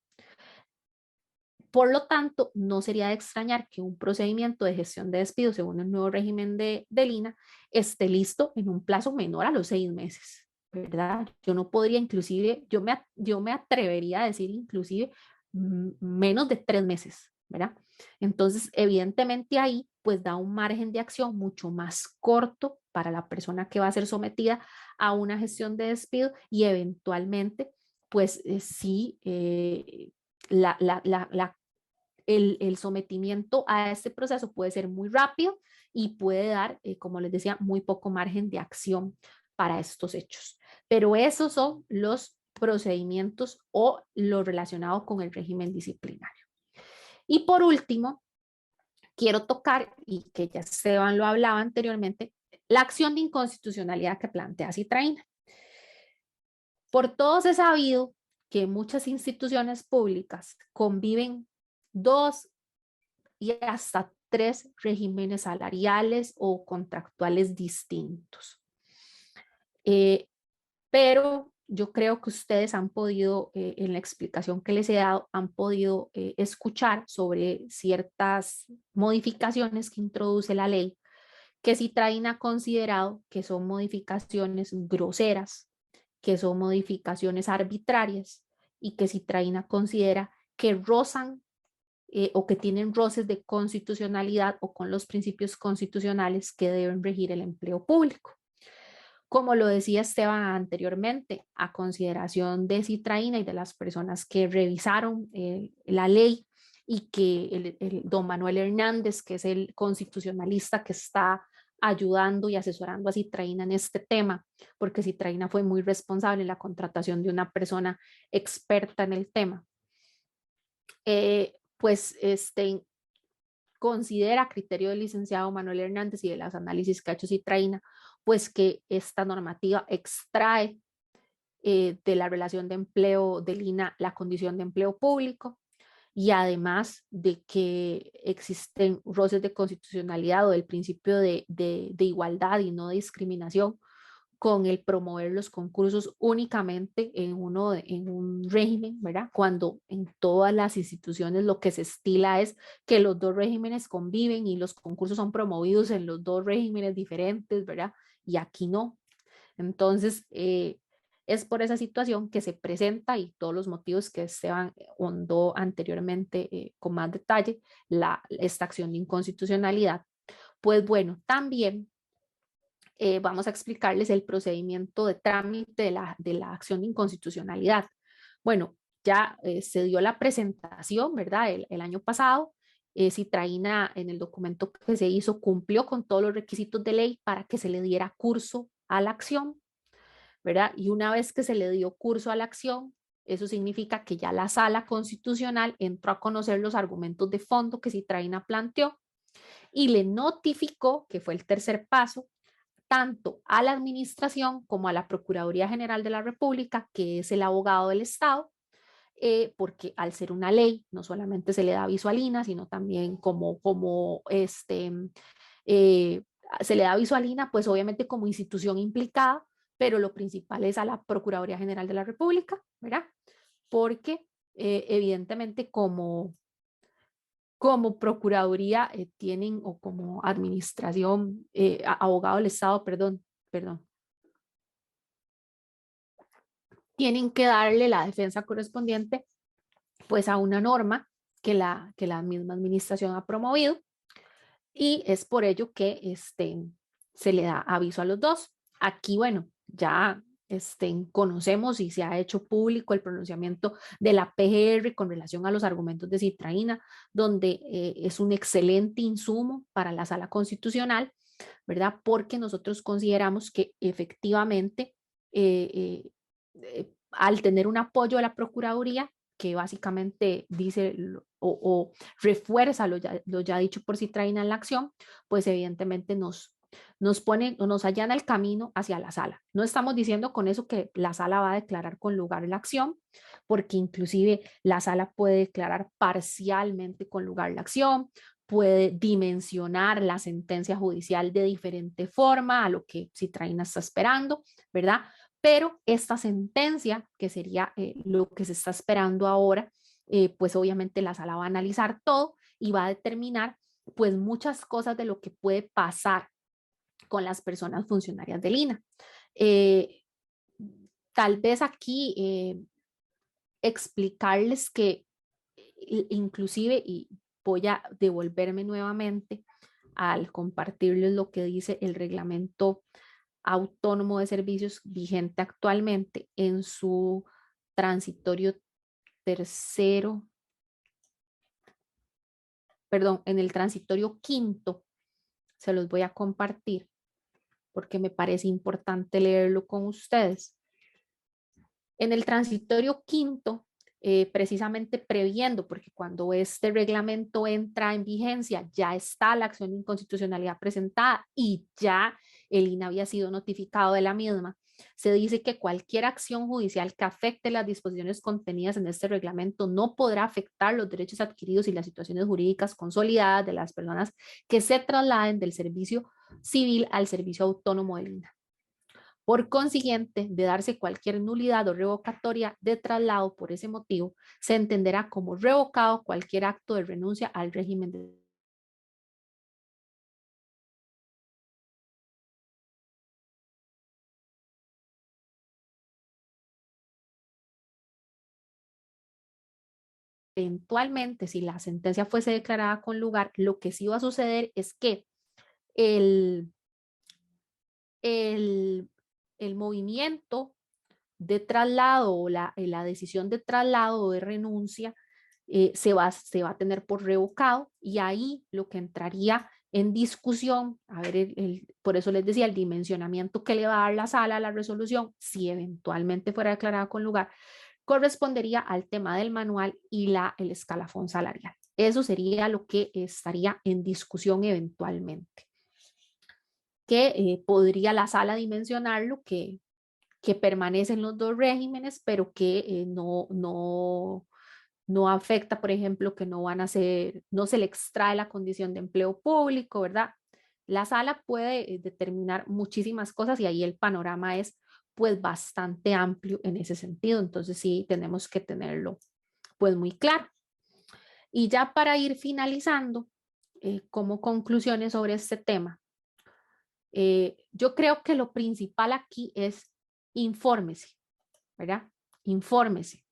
Por lo tanto, no sería de extrañar que un procedimiento de gestión de despido según el nuevo régimen de Lina esté listo en un plazo menor a los 6 meses, ¿verdad? Yo no podría inclusive, yo me atrevería a decir inclusive menos de 3 meses, ¿verdad? Entonces, evidentemente ahí pues da un margen de acción mucho más corto para la persona que va a ser sometida a una gestión de despido y eventualmente pues sí, el sometimiento a este proceso puede ser muy rápido y puede dar, como les decía, muy poco margen de acción para estos hechos. Pero esos son los procedimientos o lo relacionado con el régimen disciplinario. Y por último, quiero tocar, y que ya Esteban lo hablaba anteriormente, la acción de inconstitucionalidad que plantea Citraína. Por todos es sabido que muchas instituciones públicas conviven 2 y hasta 3 regímenes salariales o contractuales distintos. Pero yo creo que ustedes han podido, en la explicación que les he dado, han podido escuchar sobre ciertas modificaciones que introduce la ley, que Citraína ha considerado que son modificaciones groseras, que son modificaciones arbitrarias y que Citraína considera que rozan o que tienen roces de constitucionalidad o con los principios constitucionales que deben regir el empleo público. Como lo decía Esteban anteriormente, a consideración de Citraína y de las personas que revisaron la ley y que don Manuel Hernández, que es el constitucionalista que está ayudando y asesorando a Citraína en este tema, porque Citraína fue muy responsable en la contratación de una persona experta en el tema. Pues considera a criterio del licenciado Manuel Hernández y de los análisis que ha hecho Citraína, pues que esta normativa extrae de la relación de empleo del INA la condición de empleo público y además de que existen roces de constitucionalidad o del principio de igualdad y no de discriminación con el promover los concursos únicamente en un régimen, ¿verdad? Cuando en todas las instituciones lo que se estila es que los 2 regímenes conviven y los concursos son promovidos en los 2 regímenes diferentes, ¿verdad? Y aquí no. Entonces, es por esa situación que se presenta y todos los motivos que Esteban hondó anteriormente con más detalle, esta acción de inconstitucionalidad. Pues bueno, también vamos a explicarles el procedimiento de trámite de la acción de inconstitucionalidad. Bueno, ya se dio la presentación, ¿verdad? El año pasado, Citraína en el documento que se hizo cumplió con todos los requisitos de ley para que se le diera curso a la acción, ¿verdad? Y una vez que se le dio curso a la acción, eso significa que ya la sala constitucional entró a conocer los argumentos de fondo que Citraína planteó y le notificó, que fue el tercer paso, tanto a la administración como a la Procuraduría General de la República, que es el abogado del Estado, porque al ser una ley, no solamente se le da aviso a Lina, sino también se le da aviso a Lina, pues obviamente como institución implicada, pero lo principal es a la Procuraduría General de la República, ¿verdad? Porque evidentemente como Procuraduría tienen, o como administración, abogado del Estado, perdón, tienen que darle la defensa correspondiente pues a una norma que la misma administración ha promovido y es por ello que se le da aviso a los 2. Aquí, bueno, ya conocemos y se ha hecho público el pronunciamiento de la PGR con relación a los argumentos de Citraína, donde es un excelente insumo para la Sala Constitucional ¿verdad? Porque nosotros consideramos que efectivamente al tener un apoyo de la Procuraduría, que básicamente dice o refuerza lo ya dicho por Citraína en la acción, pues evidentemente nos pone o nos allana el camino hacia la sala. No estamos diciendo con eso que la sala va a declarar con lugar la acción, porque inclusive la sala puede declarar parcialmente con lugar la acción, puede dimensionar la sentencia judicial de diferente forma a lo que Citraína está esperando, ¿verdad? Pero esta sentencia, que sería lo que se está esperando ahora, pues obviamente la sala va a analizar todo y va a determinar pues muchas cosas de lo que puede pasar con las personas funcionarias del INAH. Tal vez aquí explicarles que inclusive, y voy a devolverme nuevamente al compartirles lo que dice el reglamento autónomo de servicios vigente actualmente en su transitorio tercero, perdón, en el transitorio quinto, se los voy a compartir porque me parece importante leerlo con ustedes. En el transitorio quinto, precisamente previendo, porque cuando este reglamento entra en vigencia, ya está la acción de inconstitucionalidad presentada y ya el INAH había sido notificado de la misma, se dice que cualquier acción judicial que afecte las disposiciones contenidas en este reglamento no podrá afectar los derechos adquiridos y las situaciones jurídicas consolidadas de las personas que se trasladen del servicio civil al servicio autónomo del INAH. Por consiguiente, de darse cualquier nulidad o revocatoria de traslado por ese motivo, se entenderá como revocado cualquier acto de renuncia al régimen de eventualmente, si la sentencia fuese declarada con lugar, lo que sí va a suceder es que el, el, el movimiento de traslado o la decisión de traslado o de renuncia se va a tener por revocado y ahí lo que entraría en discusión, a ver, por eso les decía, el dimensionamiento que le va a dar la sala a la resolución, si eventualmente fuera declarada con lugar, correspondería al tema del manual y el escalafón salarial. Eso sería lo que estaría en discusión eventualmente. Que podría la sala dimensionarlo, que permanecen los dos regímenes, pero que no afecta, por ejemplo, que no van a ser, no se le extrae la condición de empleo público, ¿verdad? La sala puede determinar muchísimas cosas y ahí el panorama es pues bastante amplio en ese sentido, entonces sí tenemos que tenerlo pues muy claro. Y ya para ir finalizando, como conclusiones sobre este tema, yo creo que lo principal aquí es infórmese, ¿verdad? Infórmese.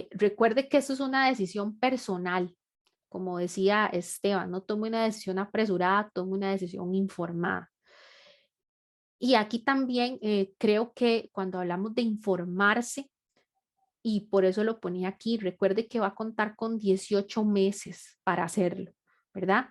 Recuerde que eso es una decisión personal, como decía Esteban, no tome una decisión apresurada, tome una decisión informada. Y aquí también creo que cuando hablamos de informarse, y por eso lo ponía aquí, recuerde que va a contar con 18 meses para hacerlo, ¿verdad?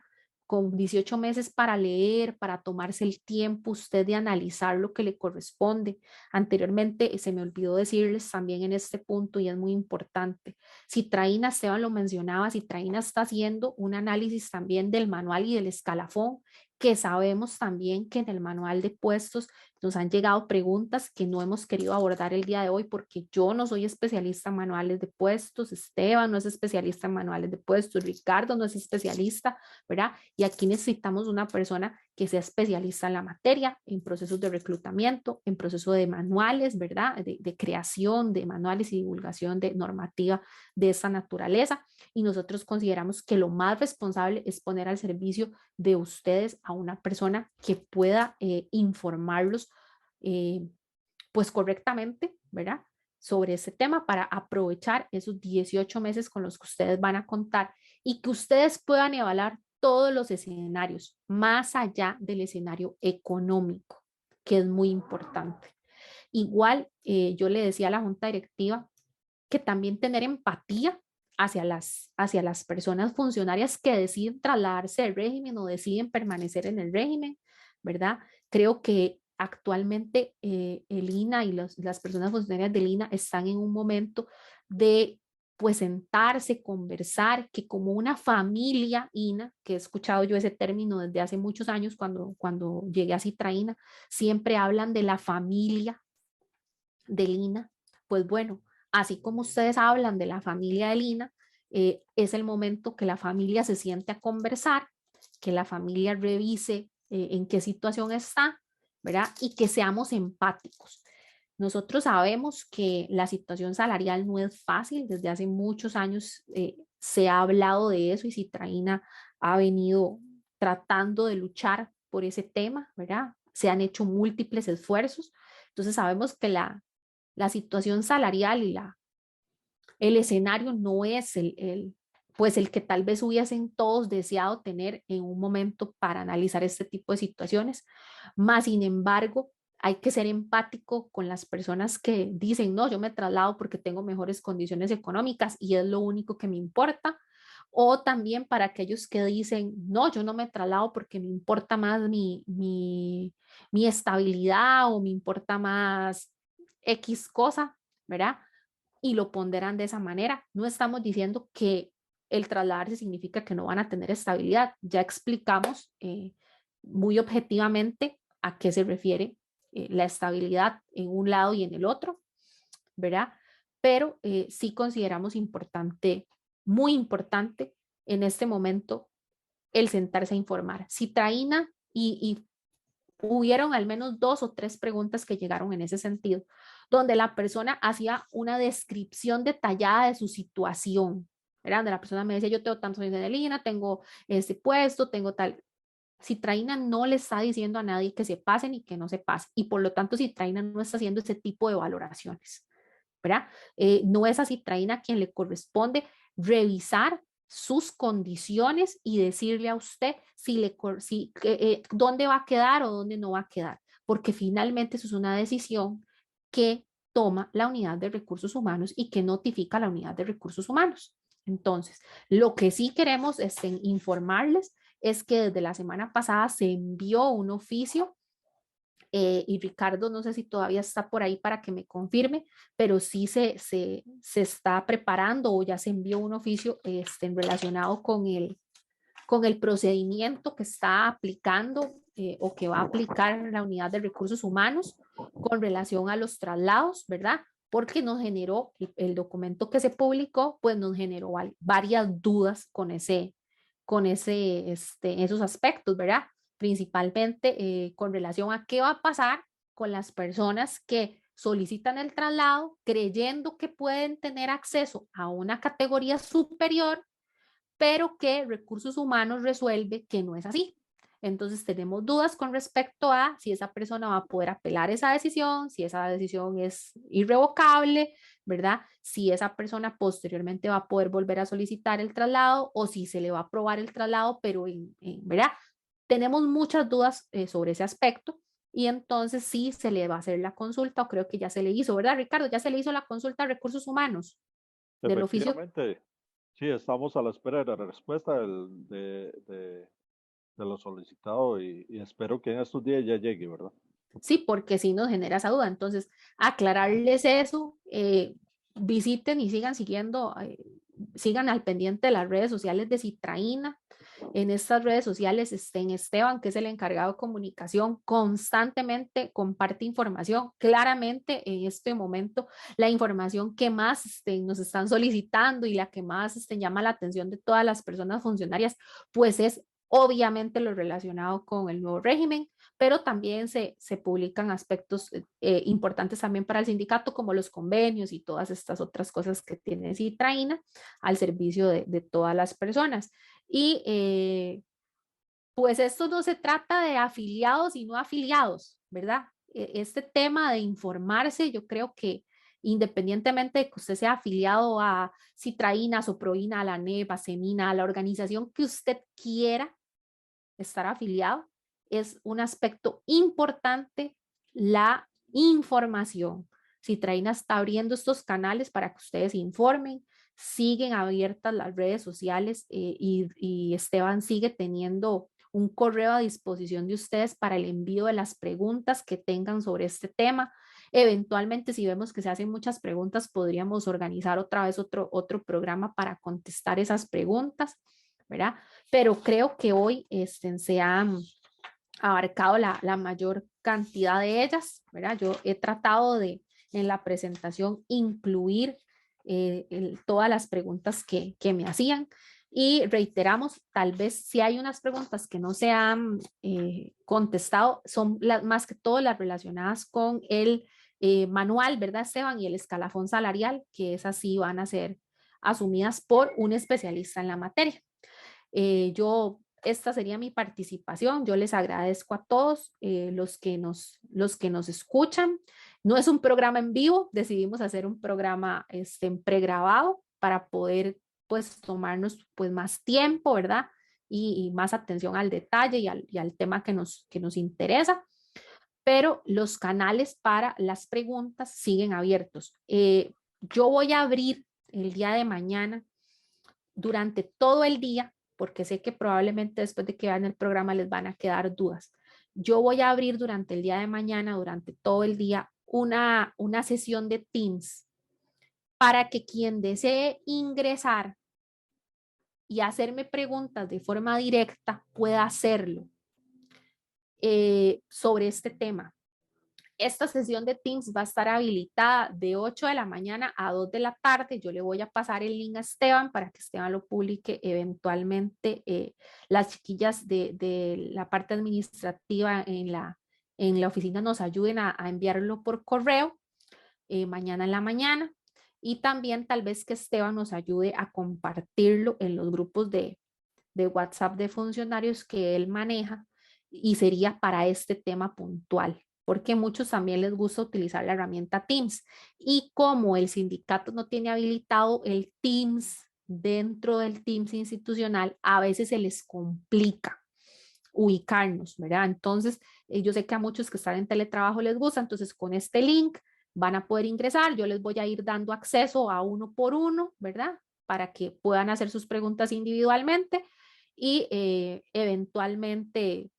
Con 18 meses para leer, para tomarse el tiempo usted de analizar lo que le corresponde. Anteriormente se me olvidó decirles también en este punto y es muy importante. Citraína, Esteban lo mencionaba, Citraína está haciendo un análisis también del manual y del escalafón, que sabemos también que en el manual de puestos nos han llegado preguntas que no hemos querido abordar el día de hoy porque yo no soy especialista en manuales de puestos, Esteban no es especialista en manuales de puestos, Ricardo no es especialista, ¿verdad? Y aquí necesitamos una persona que sea especialista en la materia, en procesos de reclutamiento, en proceso de manuales, ¿verdad? De creación de manuales y divulgación de normativa de esa naturaleza. Y nosotros consideramos que lo más responsable es poner al servicio de ustedes a una persona que pueda informarlos pues correctamente, ¿verdad? Sobre ese tema para aprovechar esos 18 meses con los que ustedes van a contar y que ustedes puedan evaluar todos los escenarios, más allá del escenario económico, que es muy importante. Igual, yo le decía a la junta directiva que también tener empatía hacia las personas funcionarias que deciden trasladarse del régimen o deciden permanecer en el régimen, ¿verdad? Creo que actualmente el INA y las personas funcionarias del INA están en un momento de pues sentarse, conversar, que como una familia INA, que he escuchado yo ese término desde hace muchos años cuando llegué a Citraína, siempre hablan de la familia del INA. Pues bueno, así como ustedes hablan de la familia del INA, es el momento que la familia se siente a conversar, que la familia revise en qué situación está, ¿verdad? Y que seamos empáticos. Nosotros sabemos que la situación salarial no es fácil, desde hace muchos años se ha hablado de eso y Citraína ha venido tratando de luchar por ese tema, ¿verdad? Se han hecho múltiples esfuerzos, entonces sabemos que la situación salarial y el escenario no es pues el que tal vez hubiesen todos deseado tener en un momento para analizar este tipo de situaciones, más sin embargo, hay que ser empático con las personas que dicen, no, yo me traslado porque tengo mejores condiciones económicas y es lo único que me importa. O también para aquellos que dicen, no, yo no me traslado porque me importa más mi estabilidad o me importa más X cosa, ¿verdad? Y lo ponderan de esa manera. No estamos diciendo que el trasladarse significa que no van a tener estabilidad. Ya explicamos muy objetivamente a qué se refiere la estabilidad en un lado y en el otro, ¿verdad? Pero sí consideramos importante, muy importante en este momento, el sentarse a informar. Citraína y hubieron al menos 2 o 3 preguntas que llegaron en ese sentido, donde la persona hacía una descripción detallada de su situación, ¿verdad? Donde la persona me decía, yo tengo tantos años de línea, tengo este puesto, tengo tal. Citraína no le está diciendo a nadie que se pase ni que no se pase, y por lo tanto Citraína no está haciendo ese tipo de valoraciones, ¿verdad? No es a Citraína quien le corresponde revisar sus condiciones y decirle a usted dónde va a quedar o dónde no va a quedar, porque finalmente eso es una decisión que toma la unidad de recursos humanos y que notifica a la unidad de recursos humanos. Entonces, lo que sí queremos informarles es que desde la semana pasada se envió un oficio y Ricardo, no sé si todavía está por ahí para que me confirme, pero sí se está preparando o ya se envió un oficio relacionado con el procedimiento que está aplicando o que va a aplicar la unidad de recursos humanos con relación a los traslados, ¿verdad? Porque nos generó, el documento que se publicó, pues nos generó varias dudas esos aspectos, ¿verdad? Principalmente con relación a qué va a pasar con las personas que solicitan el traslado creyendo que pueden tener acceso a una categoría superior, pero que recursos humanos resuelve que no es así. Entonces tenemos dudas con respecto a si esa persona va a poder apelar esa decisión, si esa decisión es irrevocable, ¿verdad? Si esa persona posteriormente va a poder volver a solicitar el traslado o si se le va a aprobar el traslado, pero ¿verdad? Tenemos muchas dudas sobre ese aspecto y entonces sí se le va a hacer la consulta o creo que ya se le hizo, ¿verdad, Ricardo? Ya se le hizo la consulta a recursos humanos del oficio. Efectivamente, sí, estamos a la espera de la respuesta de lo solicitado y espero que en estos días ya llegue, ¿verdad? Sí, porque sí nos genera esa duda. Entonces, aclararles eso, visiten y sigan siguiendo, sigan al pendiente de las redes sociales de Citraína. En estas redes sociales, Esteban, que es el encargado de comunicación, constantemente comparte información. Claramente, en este momento, la información que más nos están solicitando y la que más llama la atención de todas las personas funcionarias, pues es obviamente lo relacionado con el nuevo régimen, pero también se publican aspectos importantes también para el sindicato, como los convenios y todas estas otras cosas que tiene Citraína al servicio de todas las personas. Y pues esto no se trata de afiliados y no afiliados, ¿verdad? Este tema de informarse, yo creo que independientemente de que usted sea afiliado a Citraína, Soproína, a la NEP, a Semina, a la organización que usted quiera estar afiliado, es un aspecto importante la información. Citraína está abriendo estos canales para que ustedes informen. Siguen abiertas las redes sociales y Esteban sigue teniendo un correo a disposición de ustedes para el envío de las preguntas que tengan sobre este tema. Eventualmente, si vemos que se hacen muchas preguntas, podríamos organizar otra vez otro programa para contestar esas preguntas, ¿verdad? Pero creo que hoy se han abarcado la mayor cantidad de ellas, ¿verdad? Yo he tratado de en la presentación incluir todas las preguntas que me hacían y reiteramos, tal vez si hay unas preguntas que no se han contestado, son más que todo las relacionadas con el manual, ¿verdad, Esteban? Y el escalafón salarial, que esas sí van a ser asumidas por un especialista en la materia. Esta sería mi participación. Yo les agradezco a todos los que nos escuchan. No es un programa en vivo, decidimos hacer un programa pregrabado para poder pues tomarnos pues más tiempo, ¿verdad? Y más atención al detalle y al tema que nos interesa. Pero los canales para las preguntas siguen abiertos. Yo voy a abrir el día de mañana durante todo el día, porque sé que probablemente después de que vean el programa les van a quedar dudas. Yo voy a abrir durante el día de mañana, durante todo el día, una sesión de Teams para que quien desee ingresar y hacerme preguntas de forma directa pueda hacerlo sobre este tema. Esta sesión de Teams va a estar habilitada de 8 de la mañana a 2 de la tarde. Yo le voy a pasar el link a Esteban para que Esteban lo publique eventualmente. Las chiquillas de la parte administrativa en la oficina nos ayuden a enviarlo por correo mañana en la mañana. Y también tal vez que Esteban nos ayude a compartirlo en los grupos de WhatsApp de funcionarios que él maneja y sería para este tema puntual, porque muchos también les gusta utilizar la herramienta Teams y como el sindicato no tiene habilitado el Teams dentro del Teams institucional, a veces se les complica ubicarnos, ¿verdad? Entonces, yo sé que a muchos que están en teletrabajo les gusta, entonces con este link van a poder ingresar, yo les voy a ir dando acceso a uno por uno, ¿verdad? Para que puedan hacer sus preguntas individualmente y eventualmente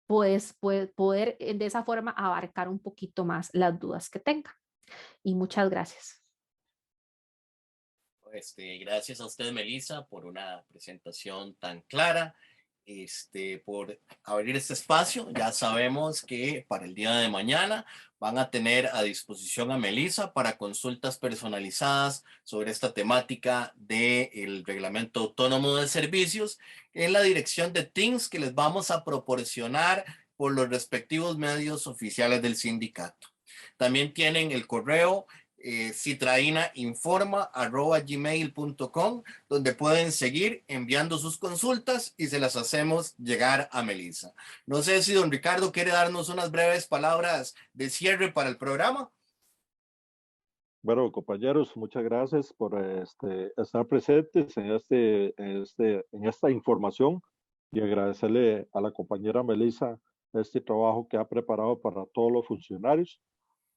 pues, poder de esa forma abarcar un poquito más las dudas que tengan. Y muchas gracias. Gracias a usted, Melissa, por una presentación tan clara, por abrir este espacio. Ya sabemos que para el día de mañana van a tener a disposición a Melissa para consultas personalizadas sobre esta temática del Reglamento Autónomo de Servicios en la dirección de Teams que les vamos a proporcionar por los respectivos medios oficiales del sindicato. También tienen el correo citrainainforma@gmail.com, donde pueden seguir enviando sus consultas y se las hacemos llegar a Melissa. No sé si don Ricardo quiere darnos unas breves palabras de cierre para el programa. Bueno, compañeros, muchas gracias por estar presentes en esta información y agradecerle a la compañera Melissa este trabajo que ha preparado para todos los funcionarios.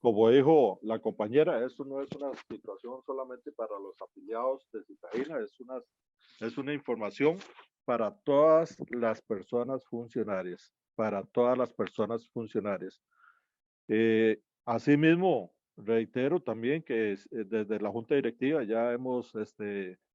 Como dijo la compañera, esto no es una situación solamente para los afiliados de Citraína, es una información para todas las personas funcionarias, para todas las personas funcionarias. Asimismo, reitero también que desde la Junta Directiva ya hemos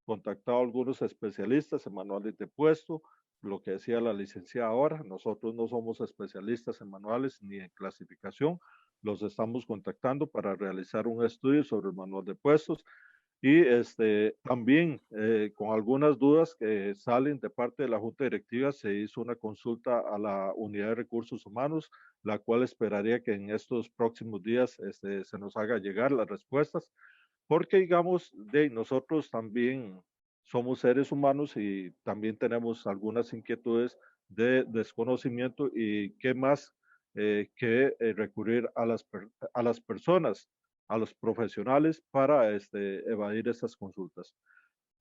contactado a algunos especialistas en manuales de puesto, lo que decía la licenciada ahora, nosotros no somos especialistas en manuales ni en clasificación, los estamos contactando para realizar un estudio sobre el manual de puestos y también con algunas dudas que salen de parte de la Junta Directiva se hizo una consulta a la Unidad de Recursos Humanos, la cual esperaría que en estos próximos días se nos haga llegar las respuestas, porque digamos, nosotros también somos seres humanos y también tenemos algunas inquietudes de desconocimiento y qué más que recurrir a las personas, a los profesionales para evadir estas consultas.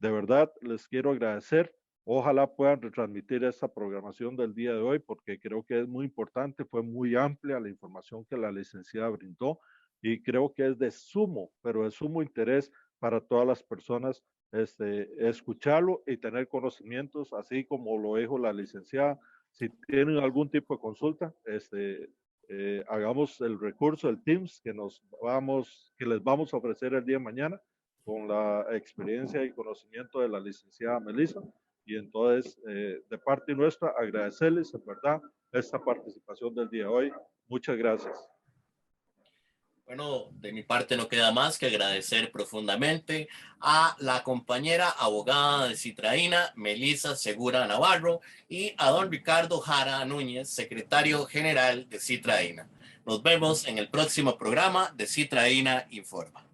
De verdad, les quiero agradecer. Ojalá puedan retransmitir esta programación del día de hoy porque creo que es muy importante, fue muy amplia la información que la licenciada brindó y creo que es de sumo, pero de sumo interés para todas las personas escucharlo y tener conocimientos, así como lo dijo la licenciada. Si tienen algún tipo de consulta, hagamos el recurso, el Teams, que les vamos a ofrecer el día de mañana con la experiencia y conocimiento de la licenciada Melissa. Y entonces, de parte nuestra, agradecerles, en verdad, esta participación del día de hoy. Muchas gracias. Bueno, de mi parte no queda más que agradecer profundamente a la compañera abogada de Citraína, Melissa Segura Navarro, y a don Ricardo Jara Núñez, secretario general de Citraína. Nos vemos en el próximo programa de Citraína Informa.